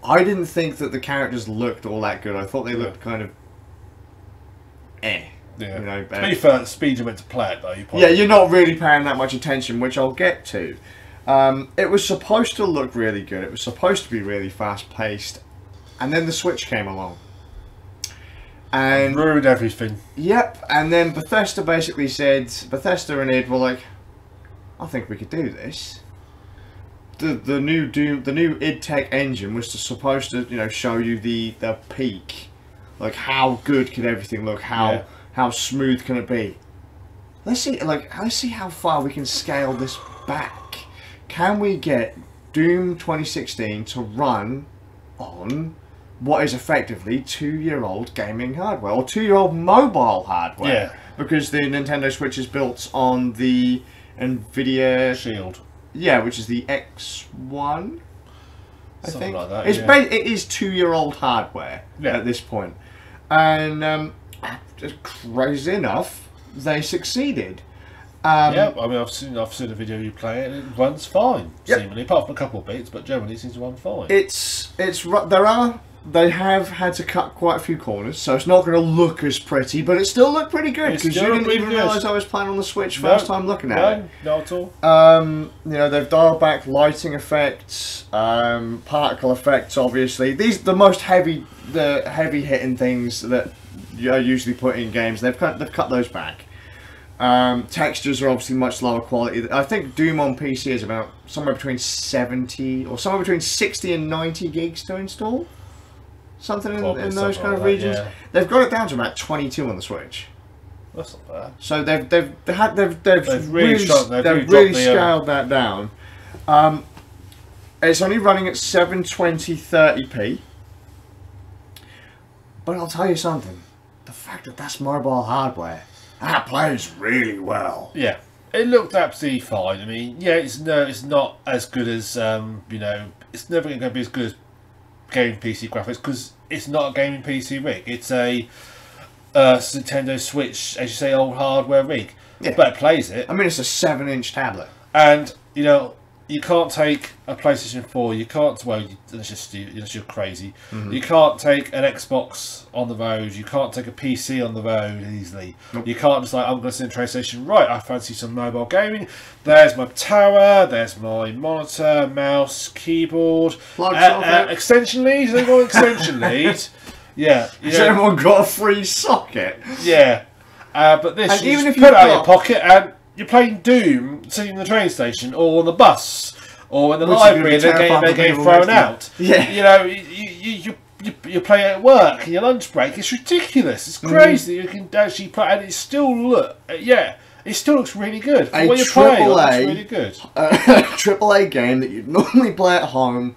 I didn't think that the characters looked all that good. I thought they looked kind of Yeah. You know, to be fair, the speed you went to play it though. You're not really paying that much attention, which I'll get to. It was supposed to look really good. It was supposed to be really fast paced, and then the Switch came along and ruined everything. Yep. And then Bethesda basically said, Bethesda and id were like, I think we could do this. The new Doom, the new id Tech engine was supposed to show you the peak, like how good could everything look, how smooth can it be. Let's see how far we can scale this back. Can we get Doom 2016 to run on what is effectively 2-year-old gaming hardware, or 2-year-old mobile hardware? Yeah. Because the Nintendo Switch is built on the Nvidia Shield. Yeah, which is the X1. I Something think like that. it is 2-year-old hardware at this point, and just crazy enough, they succeeded. Yeah, I mean, I've seen a video you play it, and it runs fine. Seemingly, apart from a couple of bits, but generally it seems to run fine. They have had to cut quite a few corners, so it's not going to look as pretty, but it still looked pretty good, because you didn't even realise I was playing on the Switch first time looking at it. No, not at all. They've dialed back lighting effects, particle effects. Obviously, the most heavy hitting things that are usually put in games. They've cut those back. Textures are obviously much lower quality. I think Doom on PC is about somewhere between 60 and 90 gigs to install. Something in those kind of regions. Yeah. They've got it down to about 22 on the Switch. That's not bad. So they've really scaled that down. It's only running at 720 30p. But I'll tell you something. The fact that that's mobile hardware, that plays really well. Yeah, it looked absolutely fine. I mean, yeah, it's not as good as it's never going to be as good as gaming PC graphics, because it's not a gaming PC rig. It's a Nintendo Switch, as you say, old hardware rig. Yeah. But it plays it. I mean, it's a 7-inch tablet, and you can't take a PlayStation 4. You can't. Well, unless you're crazy. Mm-hmm. You can't take an Xbox on the road. You can't take a PC on the road easily. Nope. You can't just I'm going to sit in a train station. Right, I fancy some mobile gaming. There's my tower. There's my monitor, mouse, keyboard, extension lead. They got extension lead. Yeah. Has anyone got a free socket? Yeah. But this, and even if you put it out of your pocket and you're playing Doom sitting in the train station or on the bus or in the library and they're getting thrown out. Yeah. You play it at work in your lunch break. It's ridiculous. It's crazy. You can actually play, and it still it still looks really good. For what you're playing, it looks really good. A AAA game that you'd normally play at home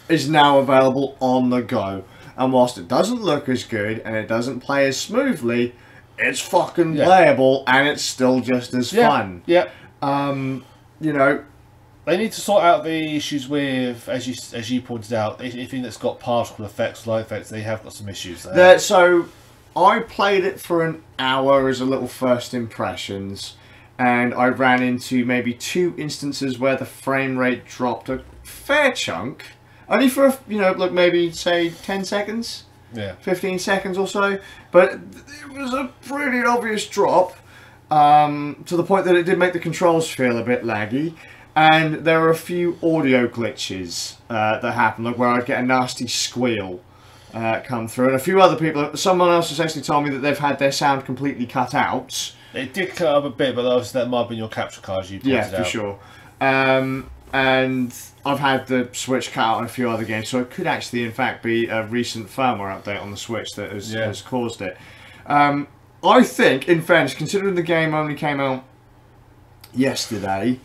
is now available on the go. And whilst it doesn't look as good and it doesn't play as smoothly, it's fucking playable, and it's still just as fun. Yeah. They need to sort out the issues with, as you pointed out, anything that's got particle effects, light effects. They have got some issues there. So, I played it for an hour as a little first impressions, and I ran into maybe 2 instances where the frame rate dropped a fair chunk. Only for, like maybe, say, 10 seconds? Yeah. 15 seconds or so. But it was a pretty obvious drop, to the point that it did make the controls feel a bit laggy. And there were a few audio glitches that happened, like where I'd get a nasty squeal come through. And a few other people, someone else has actually told me that they've had their sound completely cut out. It did cut up a bit, but obviously that might have been your capture cards you pointed out. Yeah, for sure. And I've had the Switch cut out in a few other games, so it could actually, in fact, be a recent firmware update on the Switch that has caused it. I think, in fairness, considering the game only came out yesterday,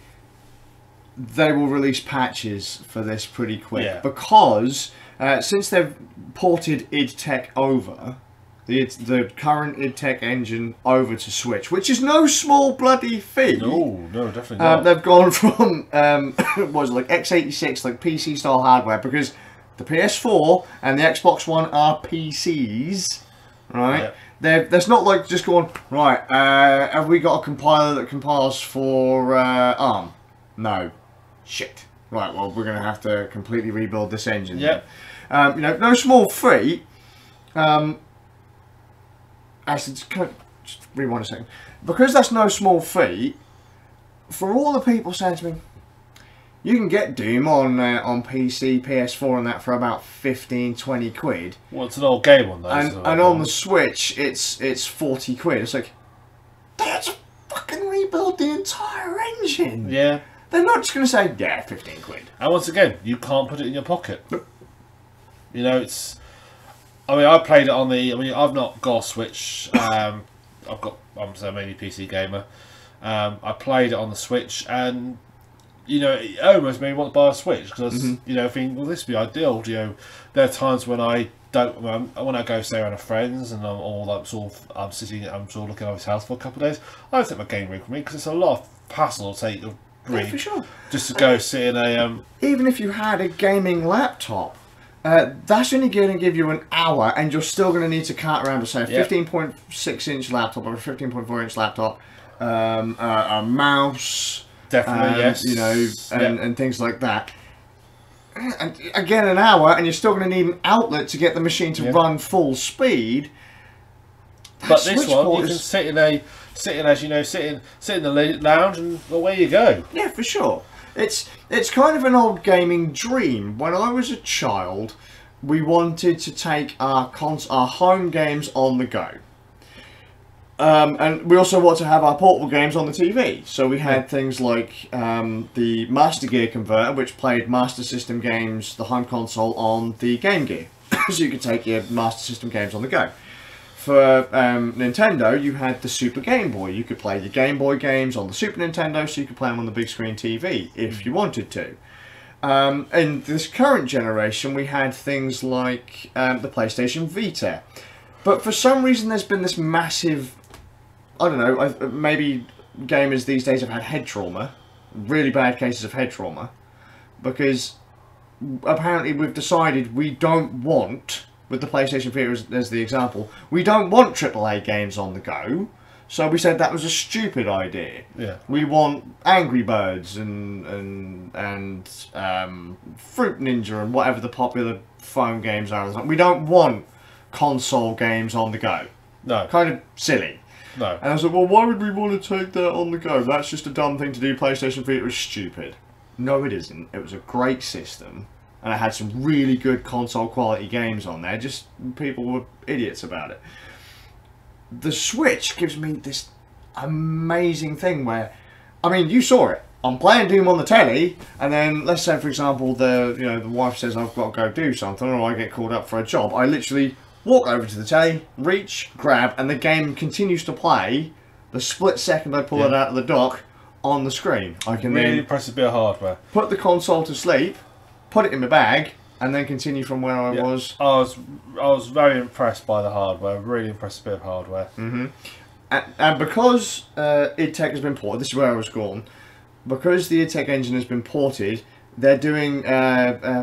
they will release patches for this pretty quick, because since they've ported id Tech over, the current id Tech engine over to Switch, which is no small bloody feat. No, definitely not. They've gone from what was it, like x86, like PC style hardware, because the PS4 and the Xbox One are PCs, right? Yeah. There's not like just going, right, have we got a compiler that compiles for ARM? No. Shit. Right, well, we're going to have to completely rebuild this engine. Yep. No small feat. Actually, just rewind a second. Because that's no small feat, for all the people saying to me, you can get Doom on PC, PS4 and that for about 15, 20 quid. Well, it's an old game on those. And on the Switch, it's 40 quid. It's like, they had to fucking rebuild the entire engine. Yeah. They're not just going to say, yeah, 15 quid. And once again, you can't put it in your pocket. It's... I mean, I played it on the... I mean, I've not got a Switch. I'm mainly PC gamer. I played it on the Switch, and, it almost made me want to buy a Switch, because, thinking, well, this would be ideal. There are times when I don't... When I go, say, around with friends, and I'm sort of looking at his house for a couple of days, I don't take my game rig with me, because it's a lot of hassle to take... Yeah, for sure. Just to go sit in a... Even if you had a gaming laptop, that's only going to give you an hour, and you're still going to need to cart around to, say, a 15.6 inch laptop or a 15.4 inch laptop, a mouse... Definitely, yes. And things like that. And again, an hour, and you're still going to need an outlet to get the machine to run full speed. But this one, you can sit in the lounge, and away you go. Yeah, for sure. It's kind of an old gaming dream. When I was a child, we wanted to take our home games on the go. And we also want to have our portable games on the TV. So we had things like the Master Gear converter, which played Master System games, the home console, on the Game Gear. So you could take your Master System games on the go. For Nintendo, you had the Super Game Boy. You could play your Game Boy games on the Super Nintendo, so you could play them on the big screen TV if you wanted to. In this current generation, we had things like the PlayStation Vita. But for some reason, there's been this massive... I don't know, maybe gamers these days have had head trauma. Really bad cases of head trauma. Because apparently we've decided we don't want... With the PlayStation Vita as the example, we don't want AAA games on the go, so we said that was a stupid idea. Yeah. We want Angry Birds and Fruit Ninja and whatever the popular phone games are. We don't want console games on the go. No. Kind of silly. No. And I was like, well, why would we want to take that on the go? That's just a dumb thing to do. PlayStation Vita is stupid. No, it isn't. It was a great system. And I had some really good console quality games on there. Just people were idiots about it. The Switch gives me this amazing thing where, I mean, you saw it. I'm playing Doom on the telly, and then let's say, for example, the wife says I've got to go do something, or I get called up for a job. I literally walk over to the telly, reach, grab, and the game continues to play. The split second I pull it out of the dock on the screen, I can really then press a bit of hardware. Put the console to sleep. Put it in my bag, and then continue from where I was. I was very impressed by the hardware. Really impressed with a bit of hardware. And because id Tech has been ported, this is where I was going. Because the id Tech engine has been ported, they're doing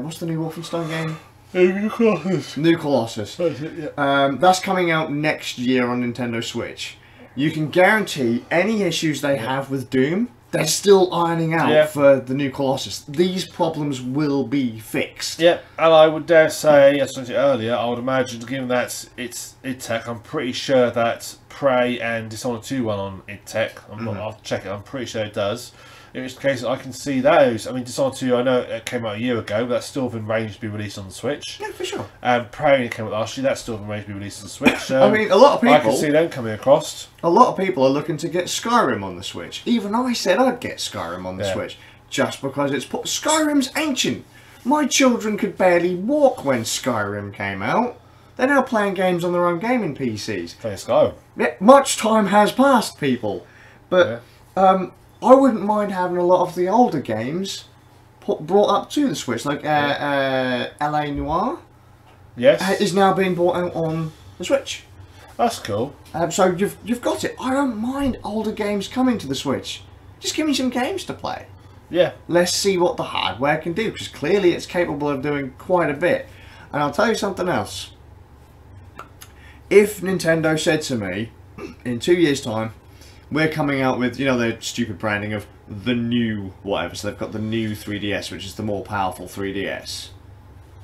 what's the new Wolfenstein game? New Colossus. New Colossus. That's it, yeah. That's coming out next year on Nintendo Switch. You can guarantee any issues they have with Doom, they're still ironing out for the new Colossus. These problems will be fixed. Yeah, and I would dare say, as I said earlier, I would imagine, given that it's id Tech, I'm pretty sure that Prey and Dishonored 2 run on id Tech. I'll check it. I'm pretty sure it does. In which case, I can see those. I mean, Dishonored 2, I know it came out a year ago, but that's still within range to be released on the Switch. Yeah, for sure. And Prey came out last year, that's still within range to be released on the Switch. So I mean, a lot of people... I can see them coming across. A lot of people are looking to get Skyrim on the Switch. Even I said I'd get Skyrim on the Switch. Just because it's... Skyrim's ancient. My children could barely walk when Skyrim came out. They're now playing games on their own gaming PCs. Playing Skyrim. Yeah, much time has passed, people. But... I wouldn't mind having a lot of the older games brought up to the Switch, like LA Noire. Yes, is now being brought out on the Switch. That's cool. So you've got it. I don't mind older games coming to the Switch. Just give me some games to play. Yeah. Let's see what the hardware can do, because clearly it's capable of doing quite a bit. And I'll tell you something else. If Nintendo said to me, in 2 years' time, we're coming out with, you know, their stupid branding of the new whatever. So they've got the new 3DS, which is the more powerful 3DS.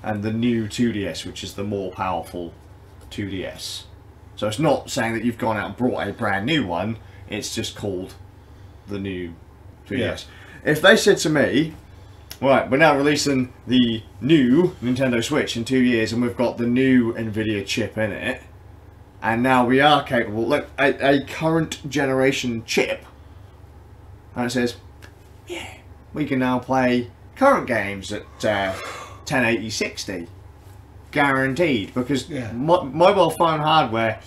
And the new 2DS, which is the more powerful 2DS. So it's not saying that you've gone out and brought a brand new one. It's just called the new 3DS. Yeah. If they said to me, right, we're now releasing the new Nintendo Switch in 2 years and we've got the new NVIDIA chip in it. And now we are capable, like a current generation chip. And it says, yeah, we can now play current games at 1080 60. Guaranteed. Because mobile phone hardware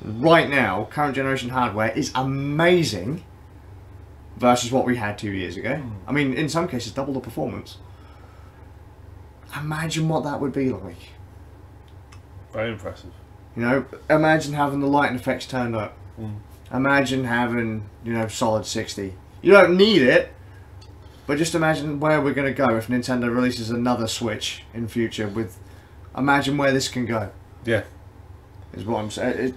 right now, current generation hardware, is amazing versus what we had 2 years ago. I mean, in some cases, double the performance. Imagine what that would be like. Very impressive. You know, imagine having the lighting effects turned up. Imagine having, you know, solid 60. You don't need it, but just imagine where we're going to go if Nintendo releases another Switch in future with... Imagine where this can go. Yeah. Is what I'm saying. It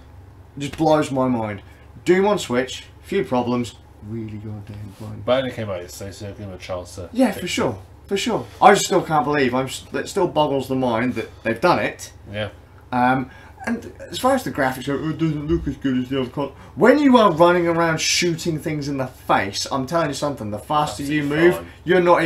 just blows my mind. Doom on Switch, few problems, really goddamn fun. But it only came out yesterday, so give them a chance to... Yeah, for sure. For sure. I just still can't believe, it still boggles the mind that they've done it. Yeah. And as far as the graphics go, it doesn't look as good as the other console. When you are running around shooting things in the face, I'm telling you something, the faster you move, you're not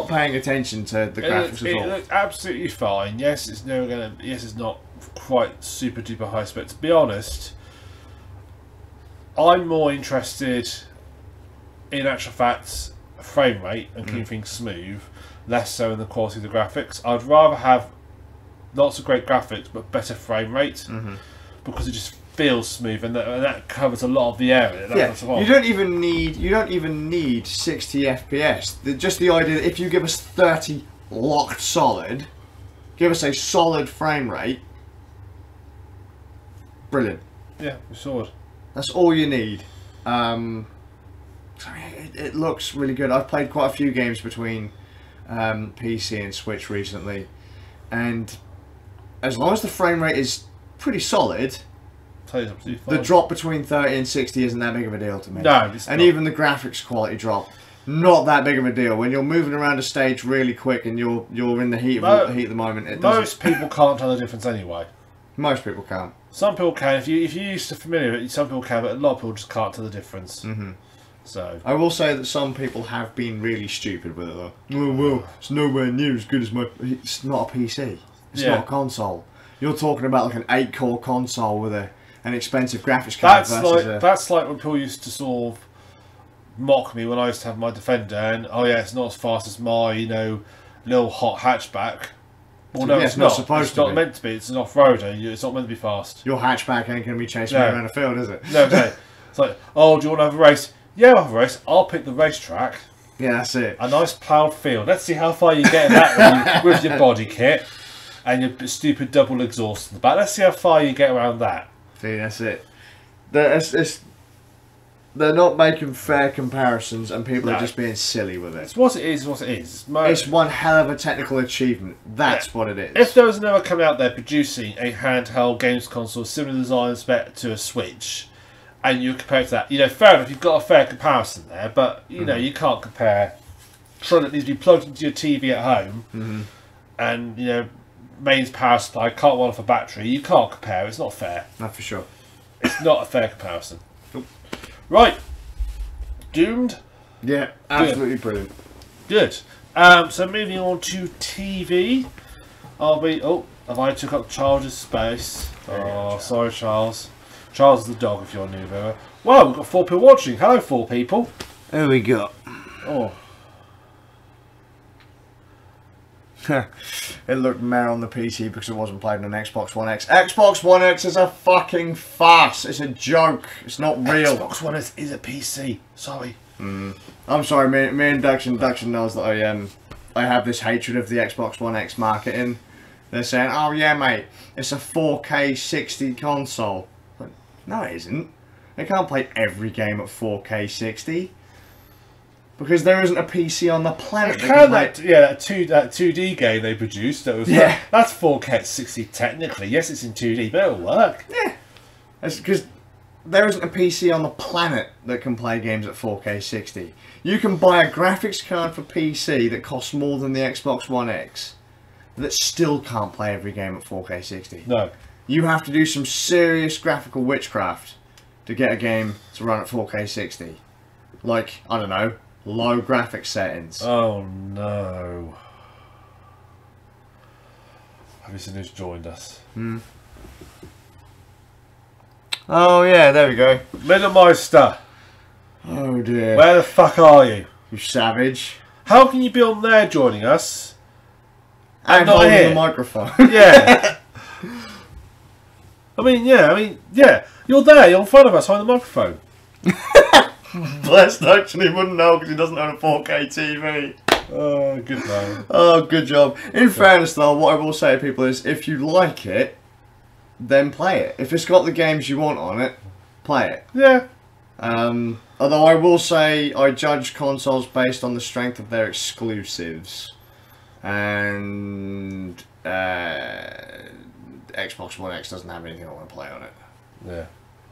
paying attention to the graphics at all. It looks absolutely fine. Yes, it's not quite super duper high spec. To be honest, I'm more interested in actual facts, frame rate and keeping things smooth, less so in the quality of the graphics. I'd rather have lots of great graphics but better frame rate because it just feels smooth and that covers a lot of the area. You don't even need 60 FPS. Just the idea that if you give us 30 locked solid, give us a solid frame rate, brilliant. Yeah, we saw it. That's all you need. It looks really good. I've played quite a few games between PC and Switch recently, and as long as the frame rate is pretty solid, the drop between 30 and 60 isn't that big of a deal to me. No, it's not. Even the graphics quality drop, not that big of a deal. When you're moving around a stage really quick and you're in the heat of the moment, most people can't tell the difference anyway. Most people can't. Some people can. If you're used to familiar with it, some people can, but a lot of people just can't tell the difference. So I will say that some people have been really stupid with it though. Oh well, it's nowhere near as good as my... It's not a PC. It's not a console. You're talking about like an 8-core console with an expensive graphics card. That's like when people used to sort of mock me when I used to have my Defender and it's not as fast as my, you know, little hot hatchback. Well, no, it's not supposed to be. It's not meant to be. It's an off-roader. It's not meant to be fast. Your hatchback ain't going to be chasing me around a field, is it? No, okay. It's like, oh, do you want to have a race? Yeah, I'll have a race. I'll pick the racetrack. Yeah, that's it. A nice ploughed field. Let's see how far you get in that with your body kit and your stupid double exhaust in the back. Let's see how far you get around that. See, that's it. They're not making fair comparisons, and people are just being silly with it. It's what it is. What it is. It's one hell of a technical achievement. That's what it is. If there was another coming out there producing a handheld games console similar design spec to a Switch, and you compare it to that, you know, fair enough, you've got a fair comparison there, but you know, you can't compare something that needs to be plugged into your TV at home, and you know, mains power supply, can't run off a battery. You can't compare. It's not fair. Not for sure. It's not a fair comparison. Nope. Right, Doomed. Yeah, absolutely brilliant. Good. So moving on to TV. Have I took up Charles' space? Oh, sorry, Charles. Charles is the dog if you're a new viewer. Well, we've got 4 people watching. Hello, 4 people. There we go. Oh. It looked meh on the PC because it wasn't played on Xbox One X. Xbox One X is a fucking farce. It's a joke. It's not real. Xbox One X is a PC. Sorry. I'm sorry, me and Duction knows that I have this hatred of the Xbox One X marketing. They're saying, oh yeah mate, it's a 4K 60 console. But no it isn't. It can't play every game at 4K 60. Because there isn't a PC on the planet that can play. That 2D game they produced, that's 4K at 60 technically. Yes, it's in 2D, but it'll work. Yeah. That's because there isn't a PC on the planet that can play games at 4K 60. You can buy a graphics card for PC that costs more than the Xbox One X that still can't play every game at 4K 60. No. You have to do some serious graphical witchcraft to get a game to run at 4K 60. Like, I don't know, low graphics settings. Oh no. Have you seen who's joined us? Oh yeah, there we go. Minimister. Oh dear. Where the fuck are you? You savage. How can you be on there joining us? And not holding here? the microphone. Yeah. I mean, yeah. You're there, you're in front of us holding the microphone. Blessed actually wouldn't know because he doesn't own a 4K TV. Oh, good man. Oh, good job. In fairness though, what I will say to people is, if you like it, then play it. If it's got the games you want on it, play it. Yeah. Although I will say, I judge consoles based on the strength of their exclusives. And Xbox One X doesn't have anything I want to play on it. Yeah.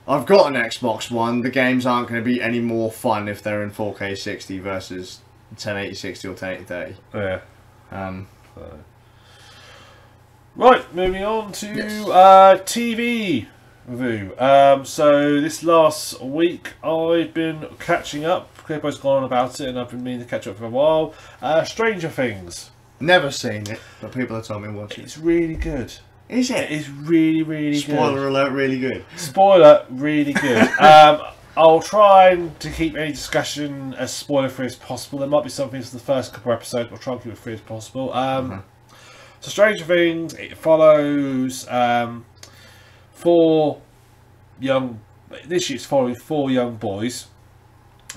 I've got an Xbox One. The games aren't going to be any more fun if they're in 4K 60 versus 1080 60 or 1080 30. Yeah. Right, moving on to TV review. So this last week I've been catching up. Clippo's gone on about it and I've been meaning to catch up for a while. Stranger Things. Never seen it, but people have told me to watch it. It's really good. Is it? It's really, really good. Spoiler alert, really good. Spoiler, really good. I'll try to keep any discussion as spoiler-free as possible. There might be some things in the first couple of episodes, but I'll try and keep it free as possible. So Stranger Things, it follows 4 young... This year it's following 4 young boys.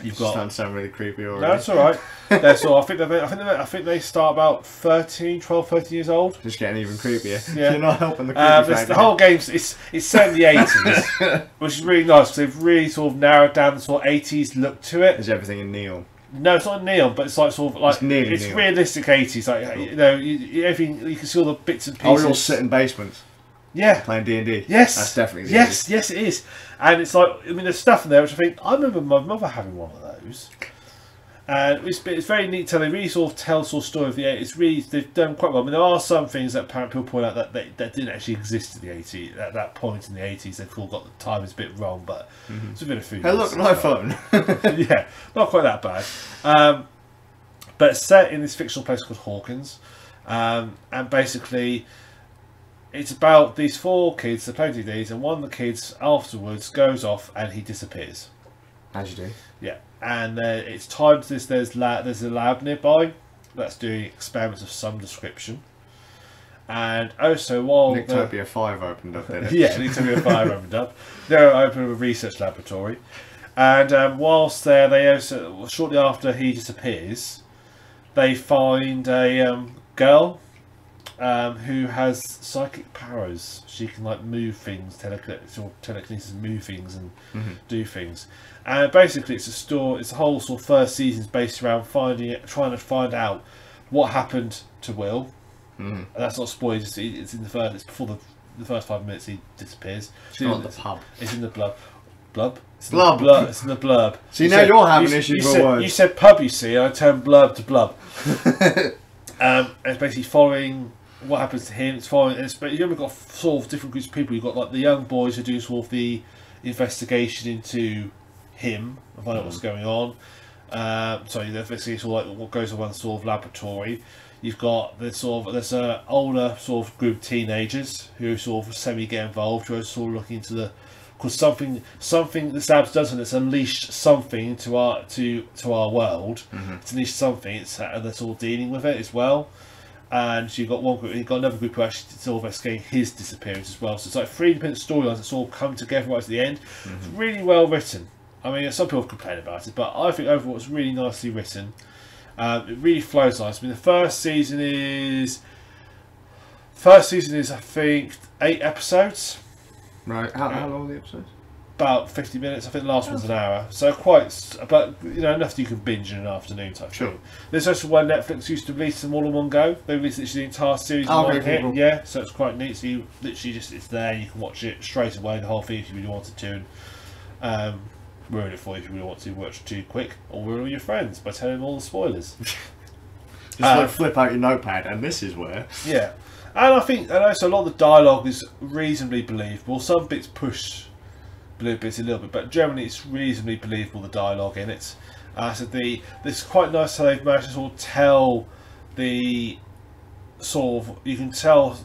You've got... Starting to sound really creepy already. No, that's alright. That's all. I think they start about 12, 13 years old. Just getting even creepier. Yeah. You're not helping the creepy factor. The whole game, it's set in the 80s, which is really nice because they've really sort of narrowed down the sort of 80s look to it. Is everything in neon? No, it's not neon, but it's like sort of like it's neon. realistic 80s. Like Cool. you know, you can see all the bits and pieces. Oh, we all sit in basements. Yeah. Playing D&D. Yes. That's definitely D&D. Yes, it is. And it's like, I mean, there's stuff in there which I think, I remember my mother having one of those. And it's very neat to, they really sort of tell sort of story of the 80s. It's really, they've done quite well. I mean, there are some things that apparently people point out that didn't actually exist in the 80s. At that point in the 80s, they've all got the time is a bit wrong, but it's a bit of food. Hey, look, an iPhone. Yeah, not quite that bad. But it's set in this fictional place called Hawkins. And basically, it's about these 4 kids, they're playing DVDs, and one of the kids afterwards goes off and he disappears. As you do. Yeah, and it's timed to this. There's a lab nearby that's doing experiments of some description, and also while Nictopia 5 opened up, didn't it? yeah, Nictopia 5 opened up. They're opening a research laboratory, and whilst there, they also shortly after he disappears, they find a girl who has psychic powers. She can like move things, telekinesis, move things, and do things. And basically, it's a whole sort of first season's based around trying to find out what happened to Will. And that's not spoiled. It's in the first. It's before the first 5 minutes he disappears. It's not the pub. It's in the blood. Blub. Blub. It's in the blurb. See, now you're having issues with words. You said pub, you see. I turned blurb to blub. It's basically following what happens to him. It's following. You've got sort of different groups of people. You've got like the young boys who do sort of the investigation into him and find out what's going on. The investigation, like what goes on in the sort of laboratory. You've got there's an older sort of group of teenagers who sort of semi get involved, who are sort of looking into the, because something this lab does, and it's unleashed something to our world. It's unleashed something. And they're sort of dealing with it as well. And you've got another group who actually sort of investigating his disappearance as well. So it's like 3 independent storylines that sort of come together right at the end. It's really well written. I mean, some people complain about it, but I think overall it's really nicely written. It really flows nice. I mean, the first season is I think 8 episodes. Right. How long are the episodes? About 50 minutes. I think the last one's an hour. So quite, but enough that you can binge in an afternoon type thing. There's also one Netflix used to release them all in one go. They released literally the entire series in one hit. Cool. Yeah, so it's quite neat. So you literally it's there. You can watch it straight away, the whole thing, if you really wanted to. And, ruin it for you if you really want to watch it too quick, or ruin it with your friends by telling them all the spoilers. Just flip out your notepad, and this is where. Yeah, and also a lot of the dialogue is reasonably believable. Some bits push bits a little bit, but generally it's reasonably believable, the dialogue in it. This is quite nice how they've managed to sort of tell the sort of, you can tell.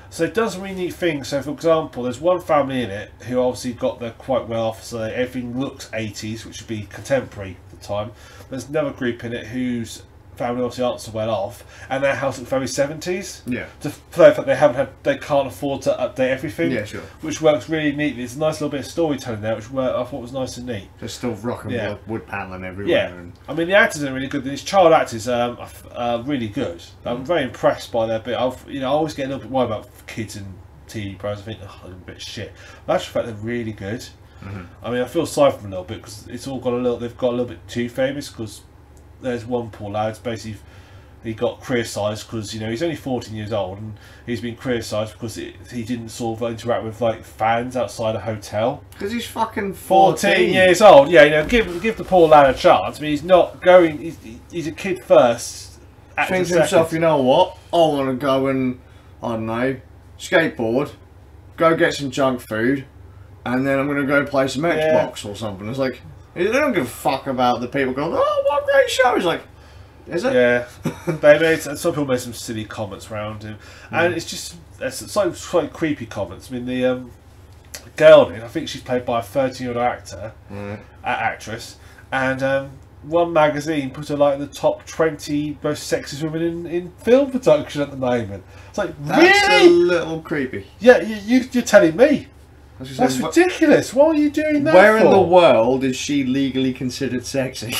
So it does really neat things. So for example, there's one family in it who obviously got there quite well off, so everything looks 80s, which would be contemporary at the time. There's another group in it whose family obviously aren't so well off, and their house looks very 70s. Yeah. To play that they can't afford to update everything. Yeah, sure. Which works really neatly. It's a nice little bit of storytelling there, which I thought was nice and neat. There's still rock and wood paneling everywhere. Yeah. And... I mean, the actors are really good. These child actors are really good. I'm very impressed by their bit. I always get a little bit worried about kids and TV pros. I think, they're a bit shit. But actually, the fact they're really good. I mean, I feel sorry for them a little bit because they've got a little bit too famous, because there's one poor lad, basically he got criticised because he's only 14 years old, and he's been criticised because he didn't sort of interact with like fans outside a hotel. Because he's fucking 14 years old. Yeah, give the poor lad a chance. I mean, he's not going. He's a kid first. Thinks to himself, you know what? I want to go and, I don't know, skateboard, go get some junk food, and then I'm going to go play some Xbox or something. It's like, they don't give a fuck about the people going, oh, what a great show. He's like, is it? Yeah. Some people made some silly comments around him. And it's slightly creepy comments. I mean, the girl, I think she's played by a 13-year-old actress. And one magazine put her like in the top 20 most sexiest women in film production at the moment. It's like, that's really? A little creepy. Yeah, you're telling me. That's ridiculous. Why are you doing that? Where in the world is she legally considered sexy?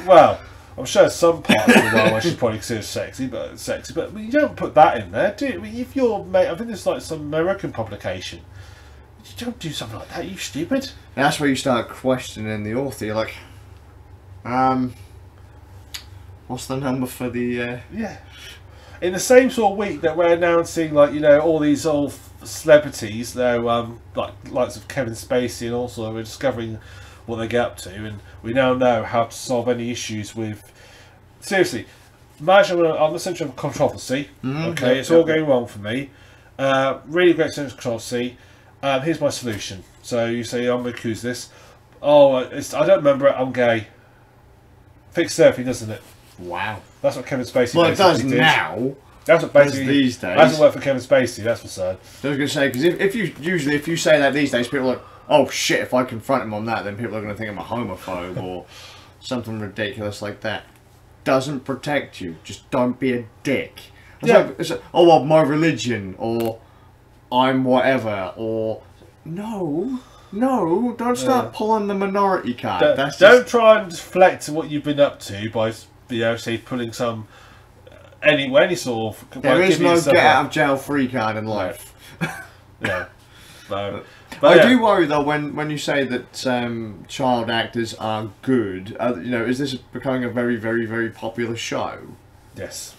Well, I'm sure some parts of the world she's probably considered sexy, but you don't put that in there, do you? I mean, if you're I think it's like some American publication. You don't do something like that. You stupid. That's where you start questioning the author. You're like, what's the number for the? Yeah. In the same sort of week that we're announcing, like all these old celebrities, they're likes of Kevin Spacey, and also we're discovering what they get up to, and we now know how to solve any issues with. Seriously, imagine I'm the centre of controversy. Okay, it's all going wrong for me. Really great centre of controversy. Here's my solution. So you say, I'm going to accuse this. Oh, I don't remember it. I'm gay. Fixes everything, doesn't it? Wow. That's what Kevin Spacey. Well, it does now. That's what basically these days. Hasn't worked for Kevin Spacey. That's for certain. I was going to say, because if you say that these days, people are like, oh shit, if I confront him on that, then people are going to think I'm a homophobe or something ridiculous like that. Doesn't protect you. Just don't be a dick. It's like, oh, well, my religion, or I'm whatever, or no, don't start pulling the minority card. Don't try and deflect what you've been up to by, say, pulling some any sort of. There is no get out of jail free card in life. Yeah. So, I do worry though when you say that child actors are good. Is this becoming a very, very, very popular show? Yes.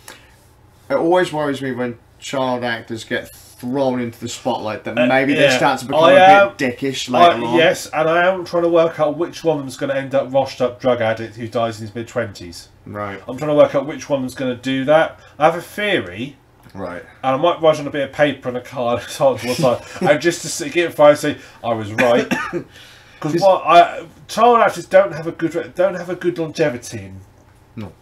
It always worries me when child actors get thrown into the spotlight that maybe they start to become a bit dickish later on. Yes, and I am trying to work out which one of them's going to end up washed up drug addict who dies in his mid-20s. Right. I'm trying to work out which one of them's going to do that. I have a theory. Right. And I might write on a bit of paper and a card and just to get it and say I was right. Because child actors don't have a good longevity.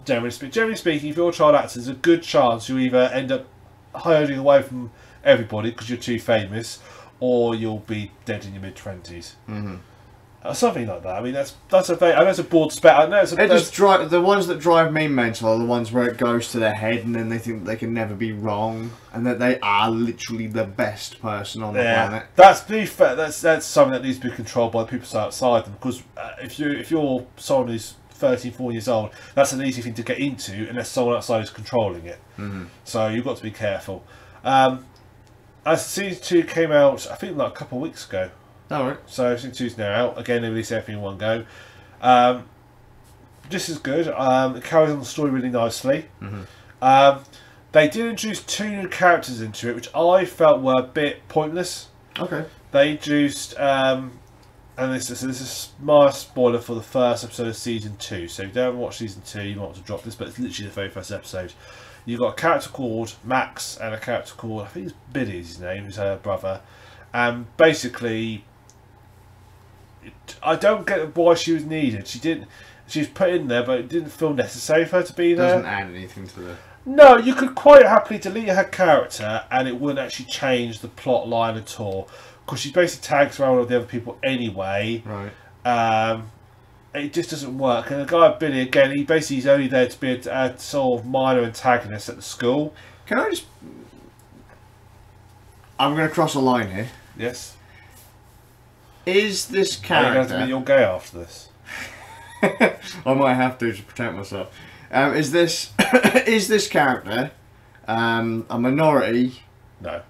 Generally speaking, if you're a child actor, there's a good chance you either end up hiding away from everybody because you're too famous, or you'll be dead in your mid-20s. Something like that. I mean, that's a very. I know it's a broad spec. I know it's the ones that drive me mental are the ones where it goes to their head and then they think they can never be wrong and that they are literally the best person on the planet. That's something that needs to be controlled by the people outside them. Because if you're someone who's 13, 14 years old, that's an easy thing to get into unless someone outside is controlling it. So you've got to be careful. As season 2 came out, I think like a couple of weeks ago. Alright. So season 2's now out. Again, they release everything in one go. This is good. It carries on the story really nicely. They did introduce 2 new characters into it, which I felt were a bit pointless. Okay. They introduced, and this is my spoiler for the first episode of season 2. So if you don't watch season 2, you might want to drop this, but it's literally the very first episode. You've got a character called Max and a character called, I think it's Billy is his name, who's her brother. And basically, I don't get why she was needed. She was put in there, but it didn't feel necessary for her to be there. Doesn't add anything to the... No, you could quite happily delete her character and it wouldn't actually change the plot line at all. Because she basically tags around with the other people anyway. Right. It just doesn't work. And the guy Billy, again, he's only there to be a sort of minor antagonist at the school. Can I just... I'm going to cross a line here. Yes. Is this character... Are you going to admit you're gay after this? I might have to protect myself. Is this character a minority? No.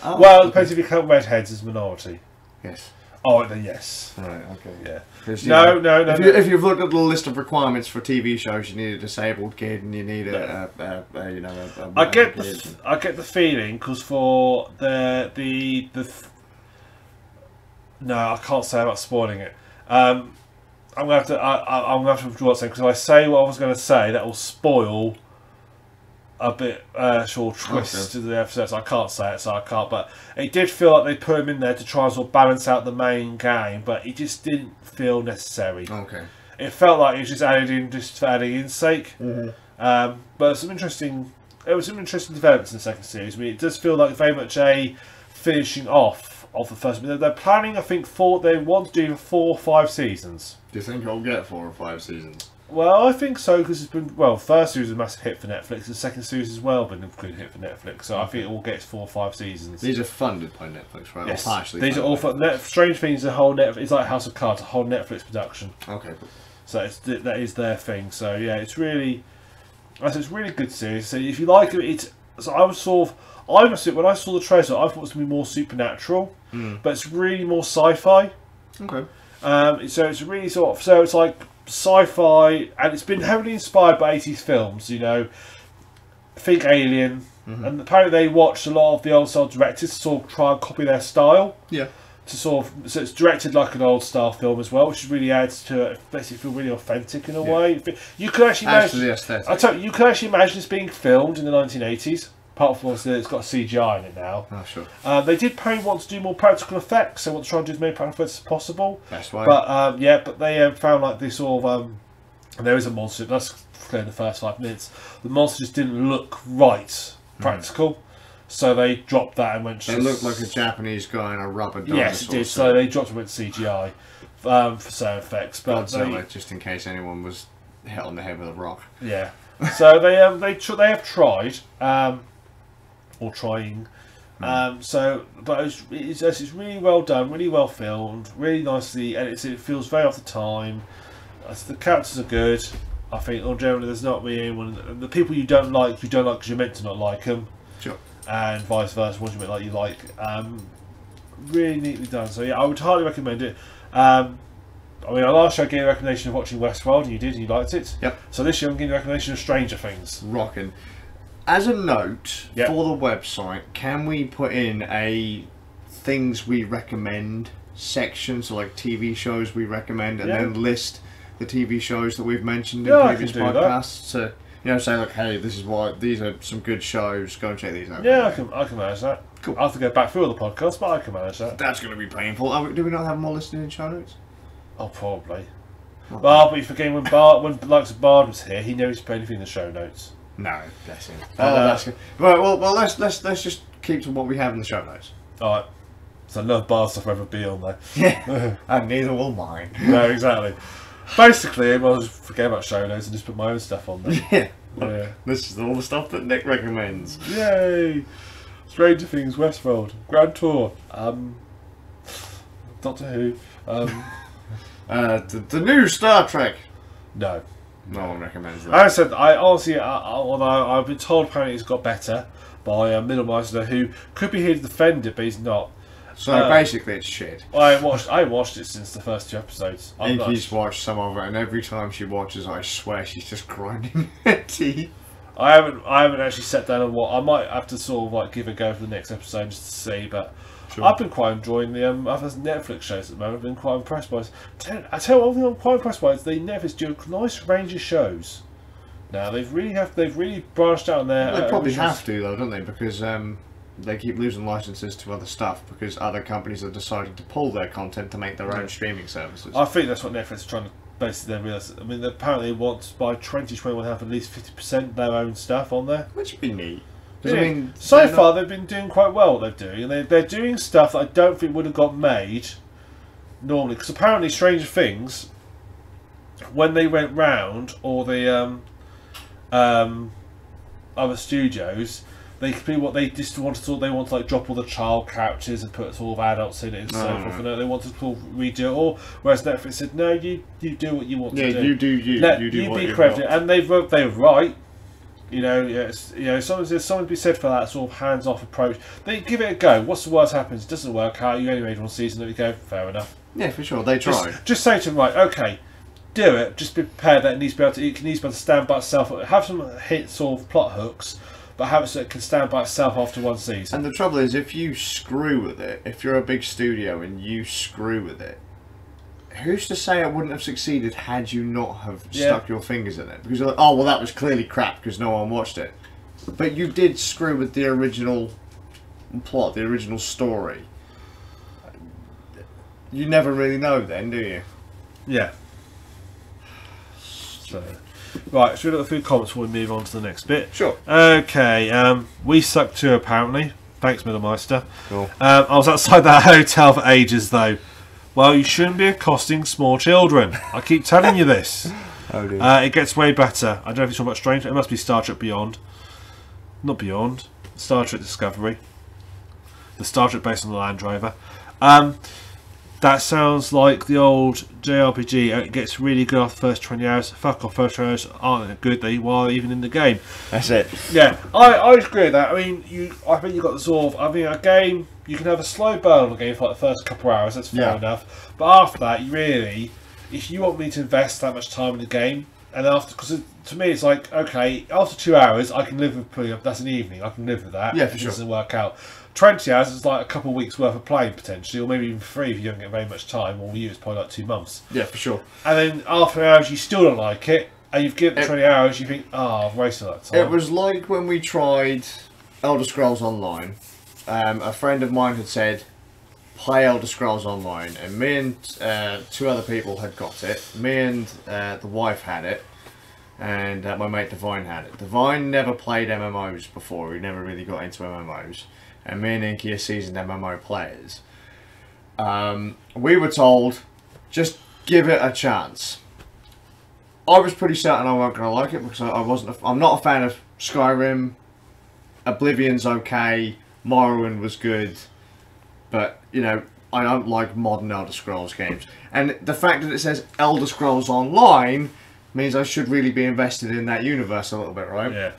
Oh, well, it depends if you count redheads as minority. Yes. Oh, then yes. Right, okay. Yeah. No. If you've looked at the list of requirements for TV shows, you need a disabled kid and you need I get the feeling because for the no, I can't say about spoiling it. I'm gonna have to withdraw it because if I say what I was going to say, that will spoil a bit short twist to the episode. So I can't say it, so I can't. But it did feel like they put him in there to try and sort of balance out the main game, but it just didn't feel necessary. Okay. It felt like it was just added in just for adding in sake. But some interesting developments in the second series. I mean, it does feel like very much a finishing off of the first. They're planning, I think, they want to do 4 or 5 seasons. Do you think it'll get 4 or 5 seasons? Well, I think so because it's been first series was a massive hit for Netflix. The second series as well been a good hit for Netflix. So I think it will get 4 or 5 seasons. These are funded by Netflix, right? Yes. Or partially. These are all Strange Things. It's like House of Cards, a whole Netflix production. Okay. Cool. So that is their thing. So yeah, it's really good series. So if you like it, I must admit, when I saw the trailer, I thought it was going to be more supernatural, but it's really more sci-fi. Okay. So it's really it's like sci-fi, and it's been heavily inspired by 80s films. You know, think Alien, and apparently they watched a lot of the old style directors to sort of try and copy their style. Yeah. So it's directed like an old style film as well, which really adds to it. Makes it feel really authentic in a way. You could actually imagine the aesthetic. I tell you could actually imagine this being filmed in the 1980s. Apart from obviously it's got CGI in it now. Oh, sure. They did probably want to do more practical effects. They want to try and do as many practical effects as possible. That's why. But but they found like this sort of there is a monster. That's clear in the first 5 minutes. The monster just didn't look right practical, so they dropped that and went. They looked like a Japanese guy in a rubber dinosaur. Yes, it did. So they dropped and went CGI for certain effects. But just in case anyone was hit on the head with a rock. Yeah. So they have tried. Or trying, but it's really well done, really well filmed, really nicely, and it feels very off the time. The characters are good. I think, or generally, there's not really anyone. The people you don't like because you're meant to not like them. Sure. And vice versa, ones you meant you like. Really neatly done. So yeah, I would highly recommend it. I mean, last year I gave you a recommendation of watching Westworld, and you did, and you liked it. Yep. So this year I'm giving you a recommendation of Stranger Things. Rocking. As a note Yep. for the website, can we put in a things we recommend section, so like TV shows we recommend, and then list the TV shows that we've mentioned in previous podcasts to, you know, say like, hey, this is why these are some good shows. Go and check these out. Yeah, I can manage that. Cool. I have to go back through all the podcasts, but I can manage that. That's going to be painful. Do we not have them all listed in show notes? Oh, probably. But you forget when likes of Bard was here, he never used to put anything in the show notes. No, bless him. That's good. Right, well, let's just keep to what we have in the show notes. All right. So none of Bard stuff will ever be on there. Yeah, and neither will mine. No, exactly. Basically, I'll just forget about show notes and just put my own stuff on there. Yeah. This is all the stuff that Nick recommends. Yay! Stranger Things, Westworld, Grand Tour, Doctor Who, the new Star Trek. No. No one recommends that. I said, I honestly, although I've been told apparently it's got better by a Middlemeister who could be here to defend it, but he's not. So basically, it's shit. I watched it since the first 2 episodes. Inky's watched some of it, and every time she watches, I swear she's just grinding her teeth. I haven't actually sat down and watch. I might have to sort of like give it a go for the next episode just to see, but sure. I've been quite enjoying the other Netflix shows at the moment. I've been quite impressed by. I tell you one thing I'm quite impressed by is they Netflix do a nice range of shows. Now they've really branched out on their. They probably have to though, don't they? Because they keep losing licenses to other stuff because other companies are deciding to pull their content to make their own streaming services. I think that's what Netflix is trying to basically realise. I mean, they apparently want by 2021 have at least 50% of their own stuff on there, which would be neat. Yeah. I mean, so far they've been doing quite well. What they're doing, and they're doing stuff that I don't think would have got made normally. Because apparently, Stranger Things, when they went round all the other studios, they could be what they just want to. They want to like drop all the child characters and put sort of adults in it and so forth. And they want to sort of redo it all. Whereas Netflix said, no, you do what you want to do. Yeah, you do you do what be you creative, want. and they were right. You know, there's something to be said for that sort of hands-off approach. They give it a go. What's the worst happens? It doesn't work out. You only made one season. There you go. Fair enough. Yeah, for sure. They try. Just say to them, right, okay, do it. Just be prepared that it needs to be able to stand by itself. Have some hit sort of plot hooks, but have it so it can stand by itself after one season. And the trouble is, if you screw with it, if you're a big studio and you screw with it, who's to say it wouldn't have succeeded had you not have stuck your fingers in it? Because you're like, oh, well, that was clearly crap because no one watched it. But you did screw with the original plot, the original story. You never really know then, do you? Yeah. So, right, should we look at a few comments before we move on to the next bit? Sure. Okay, we suck too, apparently. Thanks, Middlemeister. Cool. I was outside that hotel for ages, though. Well, you shouldn't be accosting small children. I keep telling you this. Oh dear. It gets way better. I don't know if it's talking about Stranger. It must be Star Trek Beyond. Not Beyond. Star Trek Discovery. The Star Trek based on the Land Rover. That sounds like the old JRPG. It gets really good after the first 20 hours. Fuck off, first 20 hours aren't good while even in the game. That's it. Yeah, I agree with that. I mean, I think you've got the sort of. I mean, a game, you can have a slow burn on a game for like the first couple of hours, that's fair enough. But after that, you really, if you want me to invest that much time in the game, and after, because to me it's like, okay, after 2 hours, I can live with putting up, that's an evening, I can live with that. Yeah, for it sure. doesn't work out. 20 hours is like a couple of weeks worth of playing potentially, or maybe even 3 if you don't get very much time, or you it's probably like 2 months. Yeah, for sure. And then after hours, you still don't like it, and you've given it 20 hours, you think, oh, I've wasted that time. It was like when we tried Elder Scrolls Online. A friend of mine had said, play Elder Scrolls Online, and me and 2 other people had got it. Me and the wife had it, and my mate Divine had it. Divine never played MMOs before, he never really got into MMOs. And me and Inky are seasoned MMO players. We were told, just give it a chance. I was pretty certain I wasn't going to like it because I'm not a fan of Skyrim. Oblivion's okay. Morrowind was good. But, you know, I don't like modern Elder Scrolls games. And the fact that it says Elder Scrolls Online means I should really be invested in that universe a little bit, right? Yeah.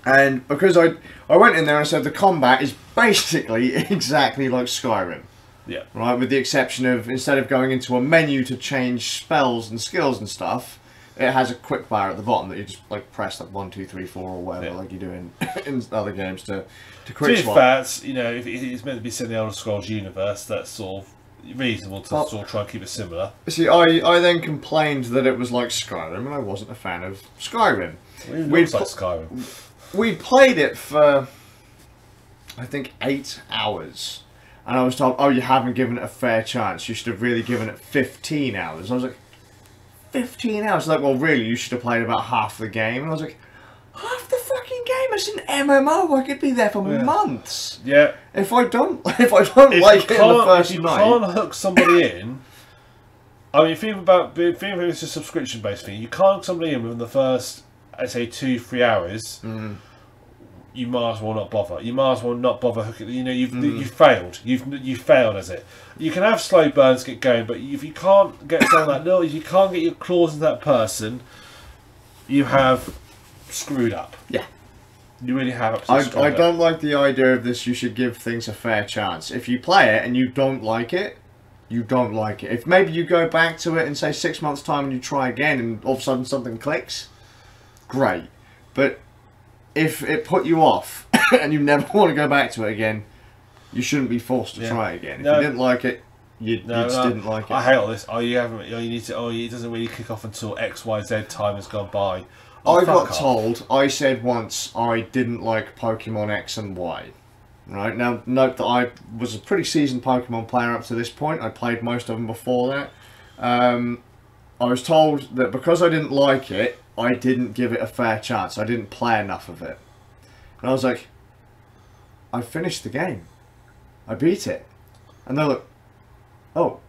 And because I went in there and said the combat is basically exactly like Skyrim. Yeah. Right, with the exception of instead of going into a menu to change spells and skills and stuff, it has a quick bar at the bottom that you just like press like 1, 2, 3, 4 or whatever like you do in other games to quick swap. Fact, you know, if it's meant to be set in the Elder Scrolls universe, that's sort of reasonable to sort of try and keep it similar. See, I then complained that it was like Skyrim, and I wasn't a fan of Skyrim. It looks like Skyrim. We played it for, I think, 8 hours. And I was told, oh, you haven't given it a fair chance. You should have really given it 15 hours. I was like, 15 hours? Like, well, really, you should have played about half the game. And I was like, half the fucking game? It's an MMO. I could be there for months. Yeah. If I don't like it in the first if you night. can't hook somebody in, I mean, think about it's a subscription-based thing. You can't hook somebody in within the first, I'd say, 2-3 hours. You might as well not bother. You might as well not bother hooking. You know, you've failed. You've failed as it. You can have slow burns get going, but if you can't get down that little, if you can't get your claws into that person, you have screwed up. Yeah. You really have. I don't like the idea of this. You should give things a fair chance. If you play it and you don't like it, you don't like it. If maybe you go back to it in say 6 months' time and you try again, and all of a sudden something clicks, great. But if it put you off and you never want to go back to it again, you shouldn't be forced to try it again. If you didn't like it, you just didn't like it. I hate all this. Oh, you haven't. Oh, you need to. Oh, it doesn't really kick off until XYZ time has gone by. Oh, I got told. I said once I didn't like Pokemon X and Y. Right now, note that I was a pretty seasoned Pokemon player up to this point. I played most of them before that. I was told that because I didn't like it, I didn't give it a fair chance. I didn't play enough of it. And I was like, I finished the game. I beat it. And they're like, oh.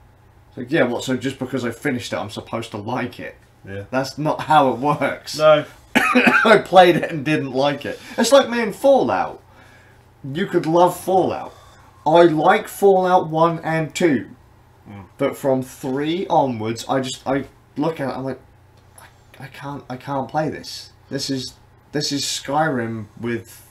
It's like, yeah, what, so just because I finished it, I'm supposed to like it? Yeah. That's not how it works. No. I played it and didn't like it. It's like me in Fallout. You could love Fallout. I like Fallout 1 and 2. But from 3 onwards, I look at it, I'm like, I can't play this. This is Skyrim with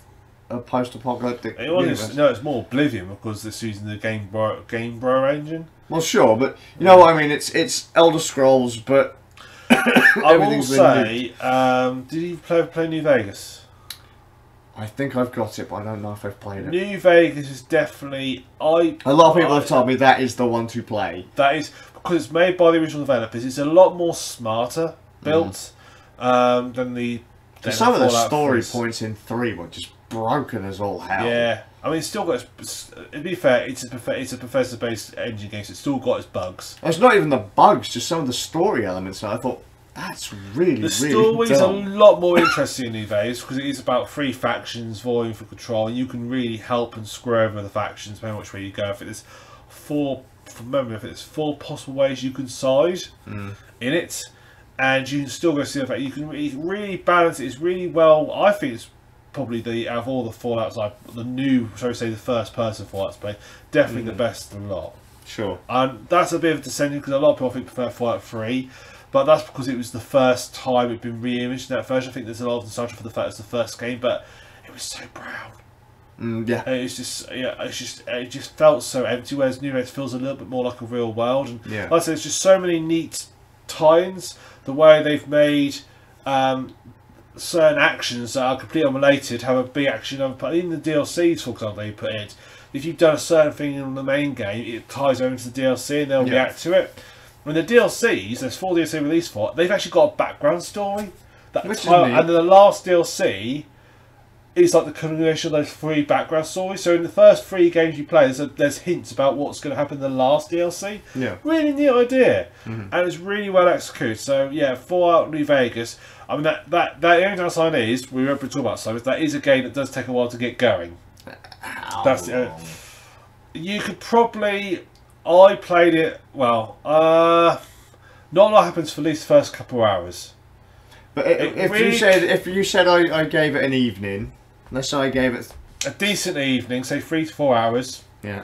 a post-apocalyptic universe. No, it's more Oblivion because it's using the Game Bro engine. Well, sure, but you know what I mean. It's Elder Scrolls, but I will say, did you play New Vegas? I think I've got it, but I don't know if I've played it. New Vegas is definitely a lot of people have told me that is the one to play. That is because it's made by the original developers. It's a lot more smarter built than the. Some of the story points in 3 were just broken as all hell. Yeah, I mean, it's still got. To be fair, it's a Bethesda-based engine game, so it's still got its bugs. It's not even the bugs, just some of the story elements. I thought that's really the story is a lot more interesting in New Vegas because it is about 3 factions vying for control, and you can really help and screw over the factions depending on which way you go. If it's 4, from memory, if it's 4 possible ways you can side in it. And you can still go see the fact you can really balance it. It's really well. I think it's probably out of all the Fallouts, the new, shall we say, the first person Fallout play, definitely the best of the lot. Sure. And that's a bit of a descending because a lot of people I think prefer Fallout 3, but that's because it was the first time it'd been re-imaged in that version. I think there's a lot of nostalgia for the fact it's the first game, but it was so brown. Yeah. And it just felt so empty. Whereas New Vegas feels a little bit more like a real world. And like I said, it's just so many neat tie-ins. The way they've made certain actions that are completely unrelated have a big action. Even the DLCs, for example, they put in. If you've done a certain thing in the main game, it ties over into the DLC and they'll react to it. When the DLCs, there's 4 DLC released for it, they've actually got a background story. And then the last DLC is like the culmination of those 3 background stories. So in the first 3 games you play, there's hints about what's going to happen in the last DLC. Yeah. Really neat idea. And it's really well executed. So yeah, Fallout New Vegas. I mean, that the only downside is, we won't be talking about something, that is a game that does take a while to get going. That's you could probably. I played it well. Not a lot happens for at least the first couple of hours. But if you said I gave it an evening, let's say I gave it a decent evening, say 3 to 4 hours. Yeah.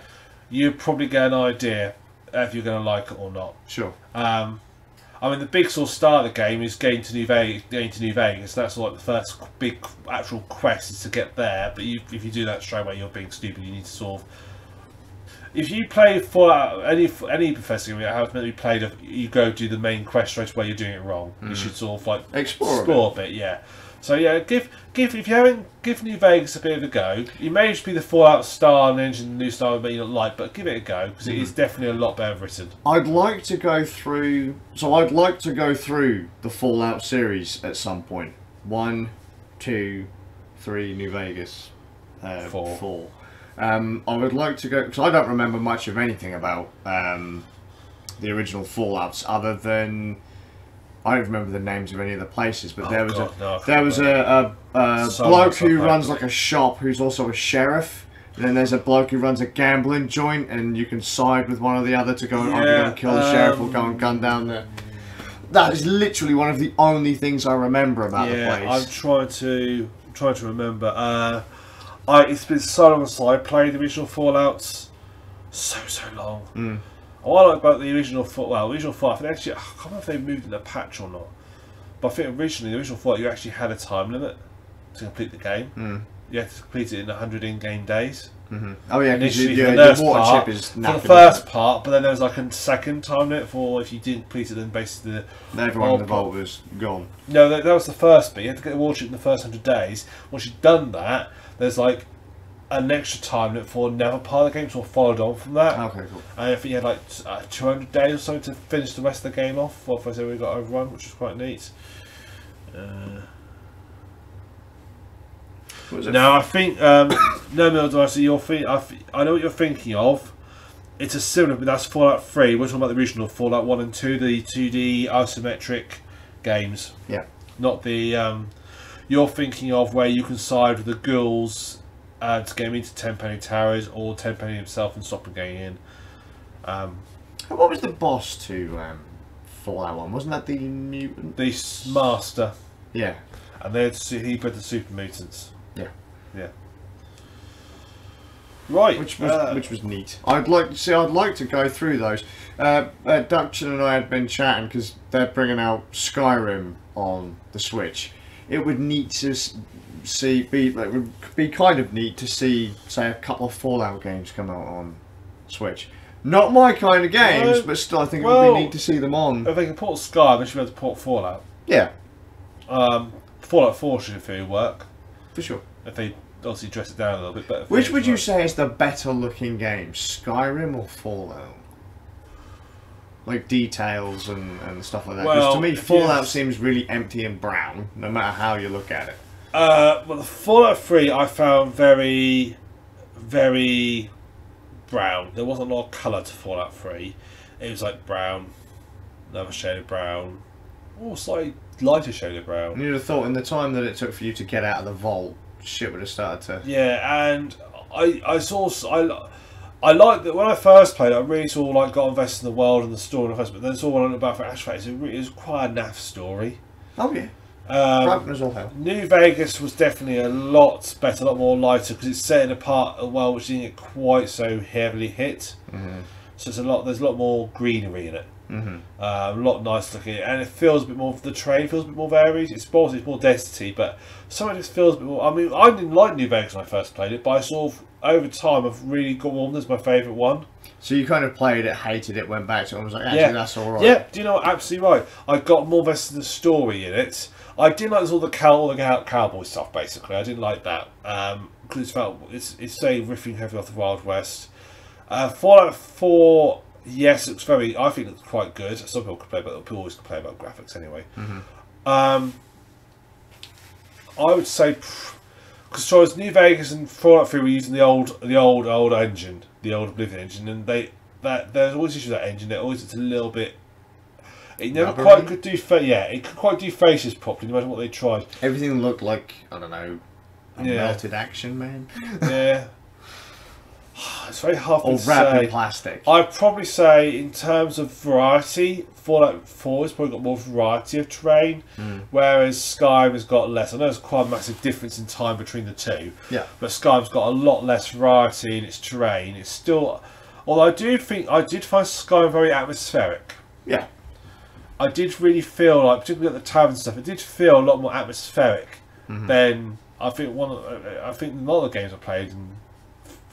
You'd probably get an idea if you're going to like it or not. Sure. I mean, the big sort of start of the game is getting to New Vegas. That's like the first big actual quest is to get there. But if you do that straight away, you're being stupid. You need to sort of if you play Fallout, any Bethesda game, how it's meant to be played, you go do the main quest straight away, you're doing it wrong. You should sort of like explore a bit, yeah. So yeah, give if you haven't give New Vegas a bit of a go. You may just be the Fallout style and engine, the new style that you don't like, but give it a go because it is definitely a lot better written. I'd like to go through. So I'd like to go through the Fallout series at some point. 1, 2, 3, New Vegas, 4. I would like to go because I don't remember much of anything about the original Fallouts other than. I don't remember the names of any of the places, but there was a bloke who runs like a shop who's also a sheriff. And then there's a bloke who runs a gambling joint, and you can side with one or the other to go and kill the sheriff or go and gun down the. That is literally one of the only things I remember about the place. I'm trying to remember. It's been so long since I played the original Fallouts. So long. What I like about the original Fallout, I think actually, I can't remember if they moved in a patch or not. But I think originally, the original Fallout, you actually had a time limit to complete the game. You had to complete it in 100 in-game days. Oh yeah, because the water chip is for the first part, but then there was like a second time limit for if you didn't complete it, then basically everyone in the vault was gone. No, that was the first bit. You had to get the water chip in the first 100 days. Once you've done that, there's like an extra time limit for another part of the game, so followed on from that. Okay, cool. And I think you had like 200 days or so to finish the rest of the game off, or if I say we got overrun, which is quite neat. Now I think no, I know what you're thinking of. It's a similar, but that's Fallout 3. We're talking about the original Fallout 1 and 2, the 2D isometric games. Yeah. Not the you're thinking of where you can side with the ghouls to get him into Tenpenny Towers, or Tenpenny himself and stop him getting in. What was the boss to Fallout 1? Wasn't that the mutant? The Master. Yeah. And he bred the super mutants. Yeah. Yeah. Right. Which was neat. I'd like to go through those. Dutchin and I had been chatting because they're bringing out Skyrim on the Switch. It would neat to be kind of neat to see, say, a couple of Fallout games come out on Switch. Not my kind of games, but still, I think it would be neat to see them on. If they can port Skyrim, they should be able to port Fallout. Yeah. Fallout 4 should work. For sure. If they obviously dress it down a little bit better. Which would you say is the better looking game, Skyrim or Fallout? Like details and stuff like that. Because to me, Fallout seems really empty and brown, no matter how you look at it. Well, the Fallout 3 I found very, very brown. There wasn't a lot of colour to Fallout 3. It was like brown, another shade of brown, or slightly lighter shade of brown. And you'd have thought in the time that it took for you to get out of the vault, shit would have started to... Yeah, and I like that when I first played it, I really sort of like got invested in the world and the story, but then saw one about for Ashford. It was quite a naff story. Oh yeah. As all hell. New Vegas was definitely a lot better, a lot more lighter because it's set in a part of the world which didn't get quite so heavily hit. So there's a lot more greenery in it. A lot nicer looking, and it feels a bit more. The terrain feels a bit more varied. It's more density, but some of it just feels a bit more. I mean, I didn't like New Vegas when I first played it, but I sort of over time I've really got on. That's my favourite one. So you kind of played it, hated it, went back to it, and was like, actually, that's all right. Yeah, do you know what? Absolutely right. I got more invested in the story in it. I didn't like all the cowboy stuff. Basically, I didn't like that because it's say riffing heavily off the Wild West. Fallout 4. Yes, I think it's quite good. Some people could play, but people always complain about graphics anyway. I would say because New Vegas and Fallout 3 were using the old engine, the old Oblivion engine, and there's always issues with that engine. It's a little bit. It never quite could do. It could quite do faces properly, no matter what they tried. Everything looked like a melted Action Man. Yeah. It's very hard to say. Or wrapped in plastic. I'd probably say, in terms of variety, Fallout 4 has probably got more variety of terrain, whereas Skyrim has got less. I know there's quite a massive difference in time between the two, but Skyrim's got a lot less variety in its terrain. It's still, although I did find Skyrim very atmospheric. Yeah. I did really feel like, particularly at the tavern stuff, it did feel a lot more atmospheric than I think a lot of the games I played.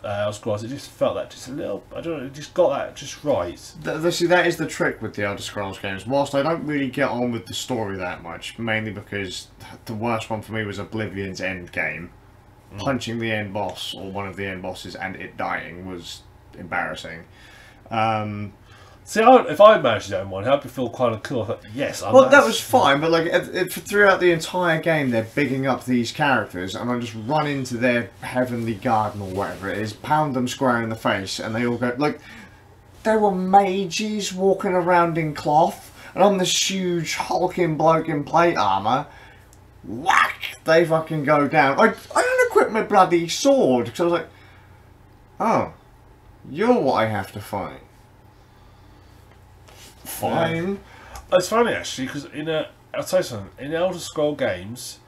Elder Scrolls. It just felt that just a little. I don't know. It just got that just right. See, that is the trick with the Elder Scrolls games. Whilst I don't really get on with the story that much, mainly because the worst one for me was Oblivion's end game. Punching the end boss or one of the end bosses and it dying was embarrassing. See, if I managed that one, I'd feel quite cool. I thought, yes, well, that was fine, but like throughout the entire game, they're bigging up these characters, and I just run into their heavenly garden or whatever it is, pound them square in the face, and they all go like they were mages walking around in cloth, and I'm this huge hulking bloke in plate armor. Whack! They fucking go down. I unequipped my bloody sword because I was like, oh, you're what I have to fight. Fine. Yeah. It's funny actually because I'll tell you something. In Elder Scrolls games,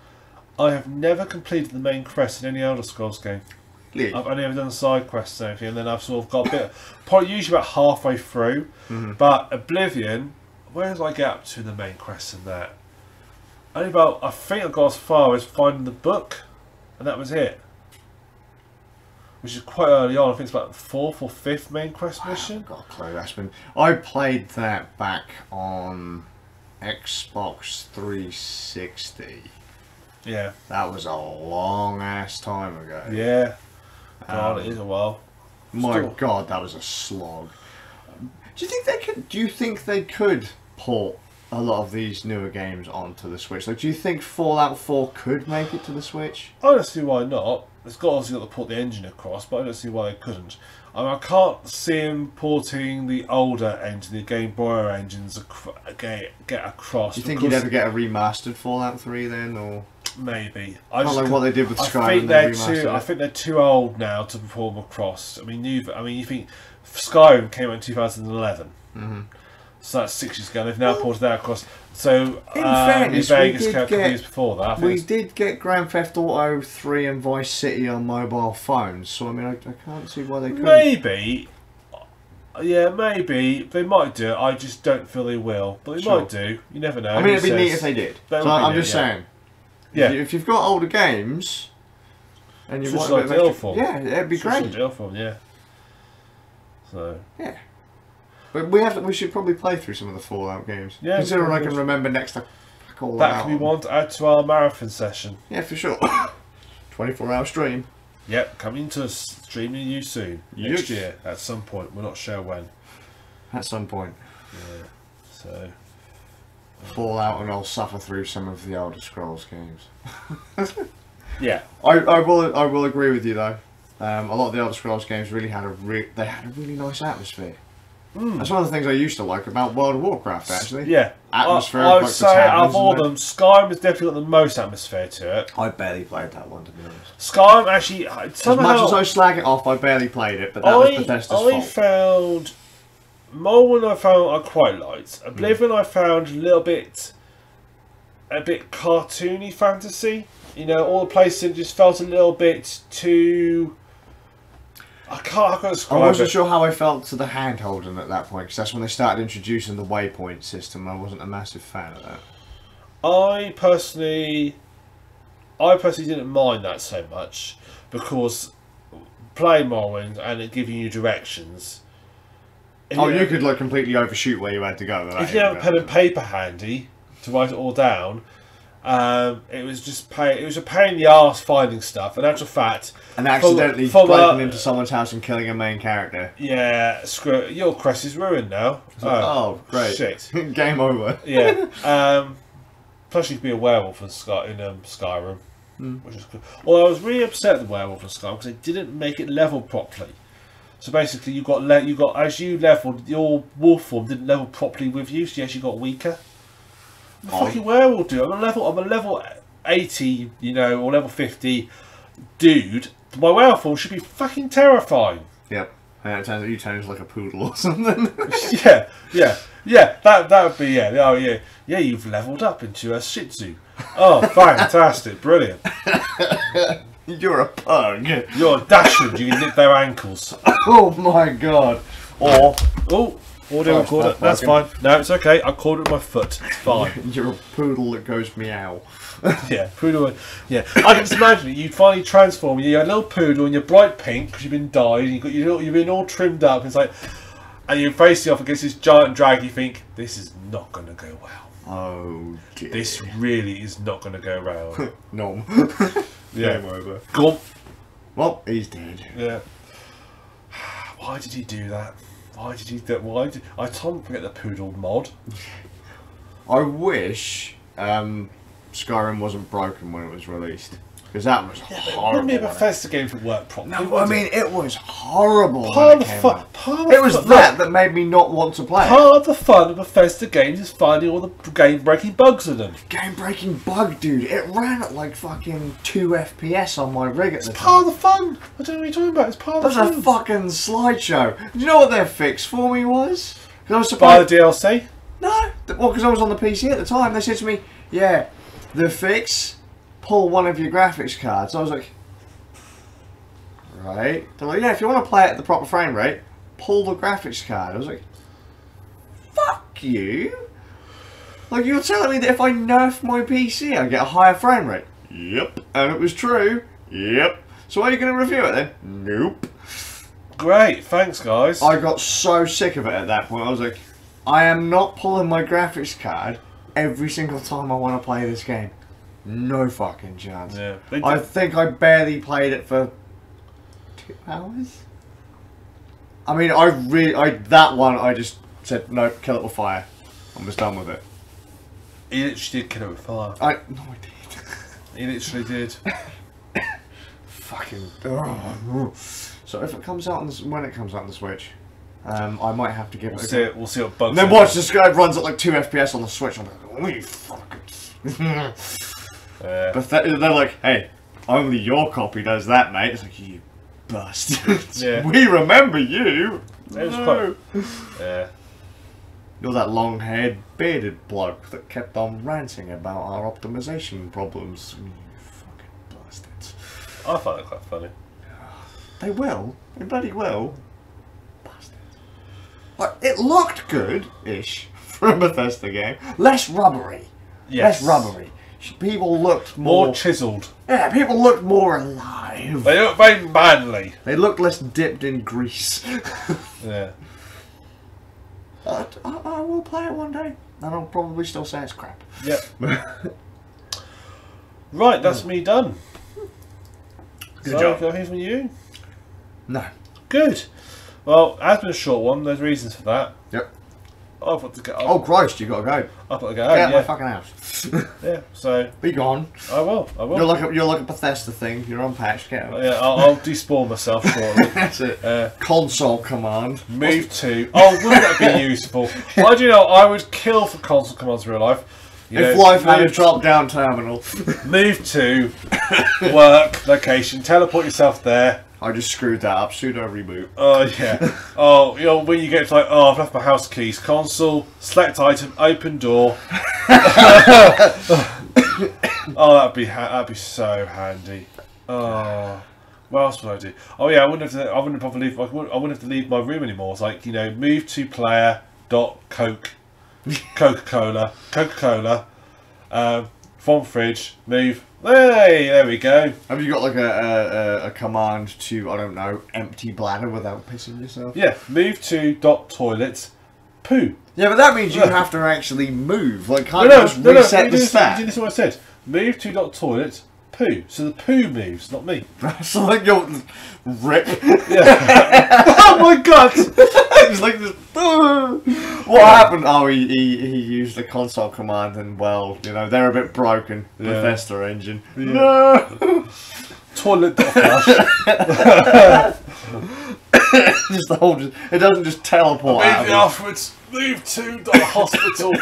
I have never completed the main quest in any Elder Scrolls game. Really? I've only ever done side quests and everything, and then I've sort of got a bit, probably usually about halfway through. But Oblivion, where did I get up to the main quest in that? Only about, I think I got as far as finding the book, and that was it. Which is quite early on. I think it's about the 4th or 5th main quest mission. Got a clue. That's been. I played that back on Xbox 360. Yeah. That was a long ass time ago. Yeah. God, it is a while. My God, that was a slog. Do you think they could? Do you think they could port a lot of these newer games onto the Switch? Like, do you think Fallout 4 could make it to the Switch? I don't see why not. It's obviously got to put the engine across, but I don't see why they couldn't. I mean, I can't see them porting the older engine, the Game Boy engines, get across. Do you think you'd ever get a remastered Fallout 3 then, or maybe? I don't like what they did with Skyrim. I think they're too old now to perform across. I mean, you think Skyrim came out in 2011. So that's 6 years ago. They've now ported that across. So in fairness, Vegas came a couple of years before that. We did get Grand Theft Auto 3 and Vice City on mobile phones. So I mean, I can't see why they couldn't. Maybe. Yeah, maybe they might do it. I just don't feel they will, but they might do. You never know. I mean, it'd be neat if they did. So I'm just saying. Yeah. If you've got older games and you want a bit of extra, yeah, it'd be great. Deal for them, yeah. So. Yeah. But we should probably play through some of the Fallout games. Yeah. Considering I can remember next to call that can be one to add to our marathon session. Yeah, for sure. 24-hour stream. Yep, coming to streaming you soon. Next year, at some point. We're not sure when. At some point. Yeah. So. Fallout, and I'll suffer through some of the Elder Scrolls games. Yeah. I will agree with you though. A lot of the Elder Scrolls games really had a really nice atmosphere. That's one of the things I used to like about World of Warcraft, actually. Yeah. Atmosphere. I would say out of all of them, Skyrim has definitely got the most atmosphere to it. I barely played that one, to be honest. Skyrim actually, somehow, as much as I slag it off, I barely played it, but that was Bethesda's fault. I found Morrowind I quite liked. Oblivion I found a bit cartoony fantasy. You know, all the places just felt a little bit too. I can't describe it. I wasn't sure how I felt to the hand holding at that point, because that's when they started introducing the waypoint system. I wasn't a massive fan of that. I personally didn't mind that so much, because playing Morrowind and it giving you directions. You could like completely overshoot where you had to go. If you have a pen and paper handy to write it all down, it was a pain in the arse finding stuff. In actual fact, and accidentally breaking into someone's house and killing a main character. Yeah, screw it. Your quest is ruined now. Oh, great! Shit. Game over. Yeah. Plus, you could be a werewolf in Skyrim, which is cool. Although I was really upset at the werewolf in Skyrim because they didn't make it level properly. So basically, you got as you leveled, your wolf form didn't level properly with you, so you actually got weaker. The fucking werewolf dude. I'm a level 80, or level 50 dude. My werewolf form should be fucking terrifying. Yep. And it turns out you turn into like a poodle or something. yeah. That would be Oh yeah. You've leveled up into a Shih Tzu. Oh, fantastic, brilliant. You're a pug. You're a dachshund. You can nip their ankles. Oh my god. Or Audio recorder. That's fine. No, it's okay. I called it with my foot. It's fine. You're a poodle that goes meow. Yeah, poodle. Yeah, I can just imagine it. You'd finally transform. You're a little poodle and you're bright pink because you've been dyed. And you've been all trimmed up. And it's like, and you're facing off against this giant drag. You think this is not going to go well. Oh dear. This really is not going to go well. No. Yeah. Game over. Go on. Well, he's dead. Yeah. Why did he do that? Why did he do that? Why did I told him to get the poodle mod? I wish Skyrim wasn't broken when it was released. Because that was horrible. It wouldn't be a Bethesda game if it worked properly. No, I mean, it was horrible. Part of the fun. It was that made me not want to play it. Part of the fun of Bethesda games is finding all the game-breaking bugs in them. Game-breaking bug, dude. It ran at like fucking 2 FPS on my rig at the time. It's part of the fun. I don't know what you're talking about. It's part of the fun. That was a fucking slideshow. Do you know what their fix for me was? I was Buy the DLC? No. Well, because I was on the PC at the time. They said to me, yeah, the fix... pull one of your graphics cards. I was like, right. They're like, yeah, if you want to play it at the proper frame rate, pull the graphics card. I was like, fuck you. Like, you're telling me that if I nerf my PC, I get a higher frame rate? Yep. And it was true. Yep. So are you going to review it then? Nope. Great, thanks guys. I got so sick of it at that point. I was like, I am not pulling my graphics card every single time I want to play this game. No fucking chance. Yeah, I think I barely played it for 2 hours. I mean, that one I just said no, kill it with fire. I'm just done with it. He literally did kill it with fire. No, I did. He literally did. Fucking. Oh. So if it comes out on when it comes out on the Switch, I might have to give it. We'll see what bugs. And then watch this guy runs at like 2 FPS on the Switch. I'm like, oh, you fucking. But they're like, hey, only your copy does that, mate. It's like, you bastards. Yeah. We remember you. It was No. Yeah. You're that long-haired, bearded bloke that kept on ranting about our optimization problems. You fucking bastards. I found it quite funny. They will. They bloody will. Bastards. Like, it looked good-ish for a Bethesda game. Less rubbery. Yes. Less rubbery. People looked more chiselled. Yeah, people looked more alive. They looked very manly. They looked less dipped in grease. Yeah. I will play it one day, and I'll probably still say it's crap. Yep. Right, that's me done. Good job. Can I hear from you? No. Good. Well, it has been a short one. There's reasons for that. Yep. I've got to go. Oh Christ, you gotta go. I've got to go. Get out of Yeah. my fucking house. Yeah. So Be gone. I will. I will. You're like a Bethesda thing. You're unpatched. Get out. Yeah. I'll despawn myself shortly. That's it. Console command. Move to. Oh, wouldn't that be useful? I do know. I would kill for console commands in real life. If life had a drop-down terminal. Move to work location. Teleport yourself there. I just screwed that up. Sudo reboot. Oh yeah. Oh, you know when you get to like, oh, I've left my house keys. Console, select item, open door. Oh, that'd be so handy. Oh, what else would I do? Oh yeah, I wouldn't have to leave my room anymore. It's like, you know, move to player dot Coca-Cola, from fridge, move. Hey, there we go. Have you got like a command to, I don't know, empty bladder without pissing yourself? Yeah, move to dot toilet, poo. Yeah, but that means you have to actually move. Like, can't No, you just reset the stat? You listen to what I said. Move to dot toilet, poo. So the poo moves, not me. So like you're rip. Yeah. Oh my god! It's like this. What happened? Oh, he used the console command, and well, you know, they're a bit broken. Yeah. Bethesda engine. Yeah. No. Toilet dot flush. Just the whole. It doesn't just teleport out. Immediately afterwards, move to dot hospital.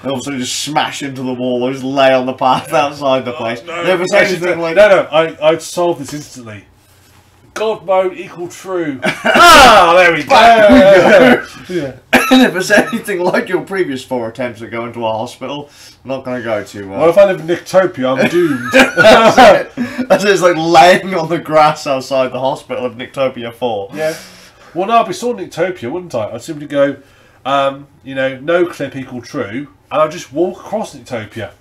And also just smash into the wall or just lay on the path outside the place. No, Never say anything like no, I'd solve this instantly. God mode equal true. Ah, there we go. Yeah. And if it's anything like your previous 4 attempts at going to a hospital, I'm not going to go too well. Well, if I live in Nictopia, I'm doomed. That's it. It's like laying on the grass outside the hospital of Nictopia 4. Yeah. Well, no, I'd be sorting Nictopia, wouldn't I? I'd simply go, you know, no clip equal true, and I'd just walk across Nictopia.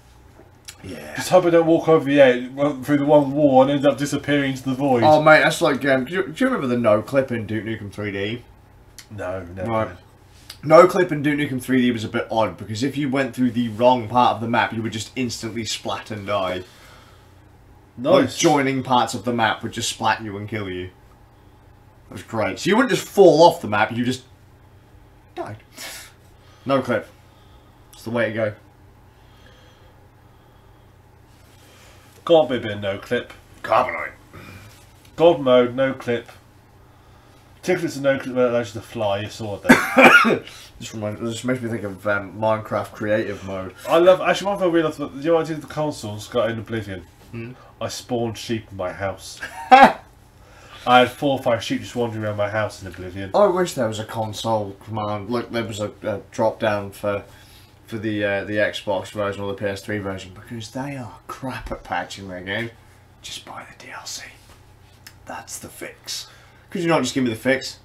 Yeah. Just hope I don't walk over the edge through the one wall and end up disappearing into the void. Oh, mate, that's like... do you remember the no clip in Duke Nukem 3D? No, never. Right. No clip in Duke Nukem 3D was a bit odd, because if you went through the wrong part of the map, you would just instantly splat and die. Nice. Like, joining parts of the map would just splat you and kill you. That was great. So you wouldn't just fall off the map, you just... died. No clip. It's the way to go. Can't be a bit of no clip. Carbonite. God mode, no clip. Particularly it's a no clip that allows you to fly your sword there. This makes me think of Minecraft creative mode. I love, actually one thing I realised, you know what I did with the consoles, got in Oblivion? Hmm? I spawned sheep in my house. I had 4 or 5 sheep just wandering around my house in Oblivion. I wish there was a console command. Look, there was a drop down for the Xbox version or the PS3 version, because they are crap at patching their game. Just buy the DLC. That's the fix. Could you not just give me the fix?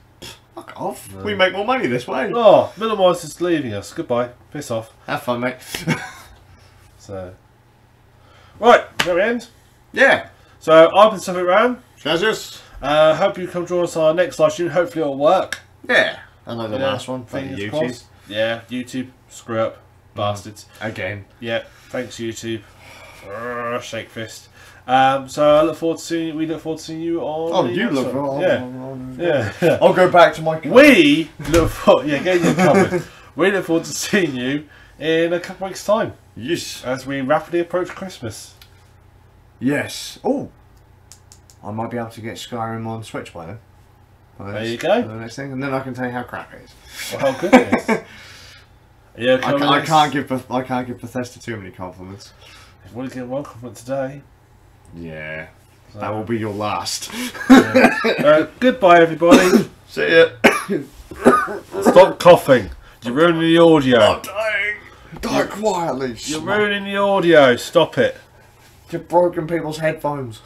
Fuck off. No. We make more money this way. Oh, Minimise is leaving us. Goodbye. Piss off. Have fun, mate. So, right, there we end. Yeah. So I've been stuffing around. Skazz. Hope you come join us on our next live stream. Hopefully it'll work. Yeah. I like the last one. Thank you, YouTube. Crossed. Yeah, YouTube. Screw up. Bastards. Again. Yeah, thanks YouTube. Shake fist. So I look forward to seeing you. We look forward to seeing you on. Oh, you look forward. Yeah. I'll go back to my. We look forward. Yeah, get your comment. We look forward to seeing you in a couple of weeks' time. Yes. As we rapidly approach Christmas. Yes. Oh. I might be able to get Skyrim on Switch by then. There you go. The next thing, and then I can tell you how crap it is. Well, how good it is. Yeah, I can't give Bethesda too many compliments. You've only getting one compliment today. Yeah, so. That will be your last. Yeah. Goodbye, everybody. See ya. Stop coughing. You're ruining the audio. I'm dying. Die quietly. You're ruining the audio. Stop it. You've broken people's headphones.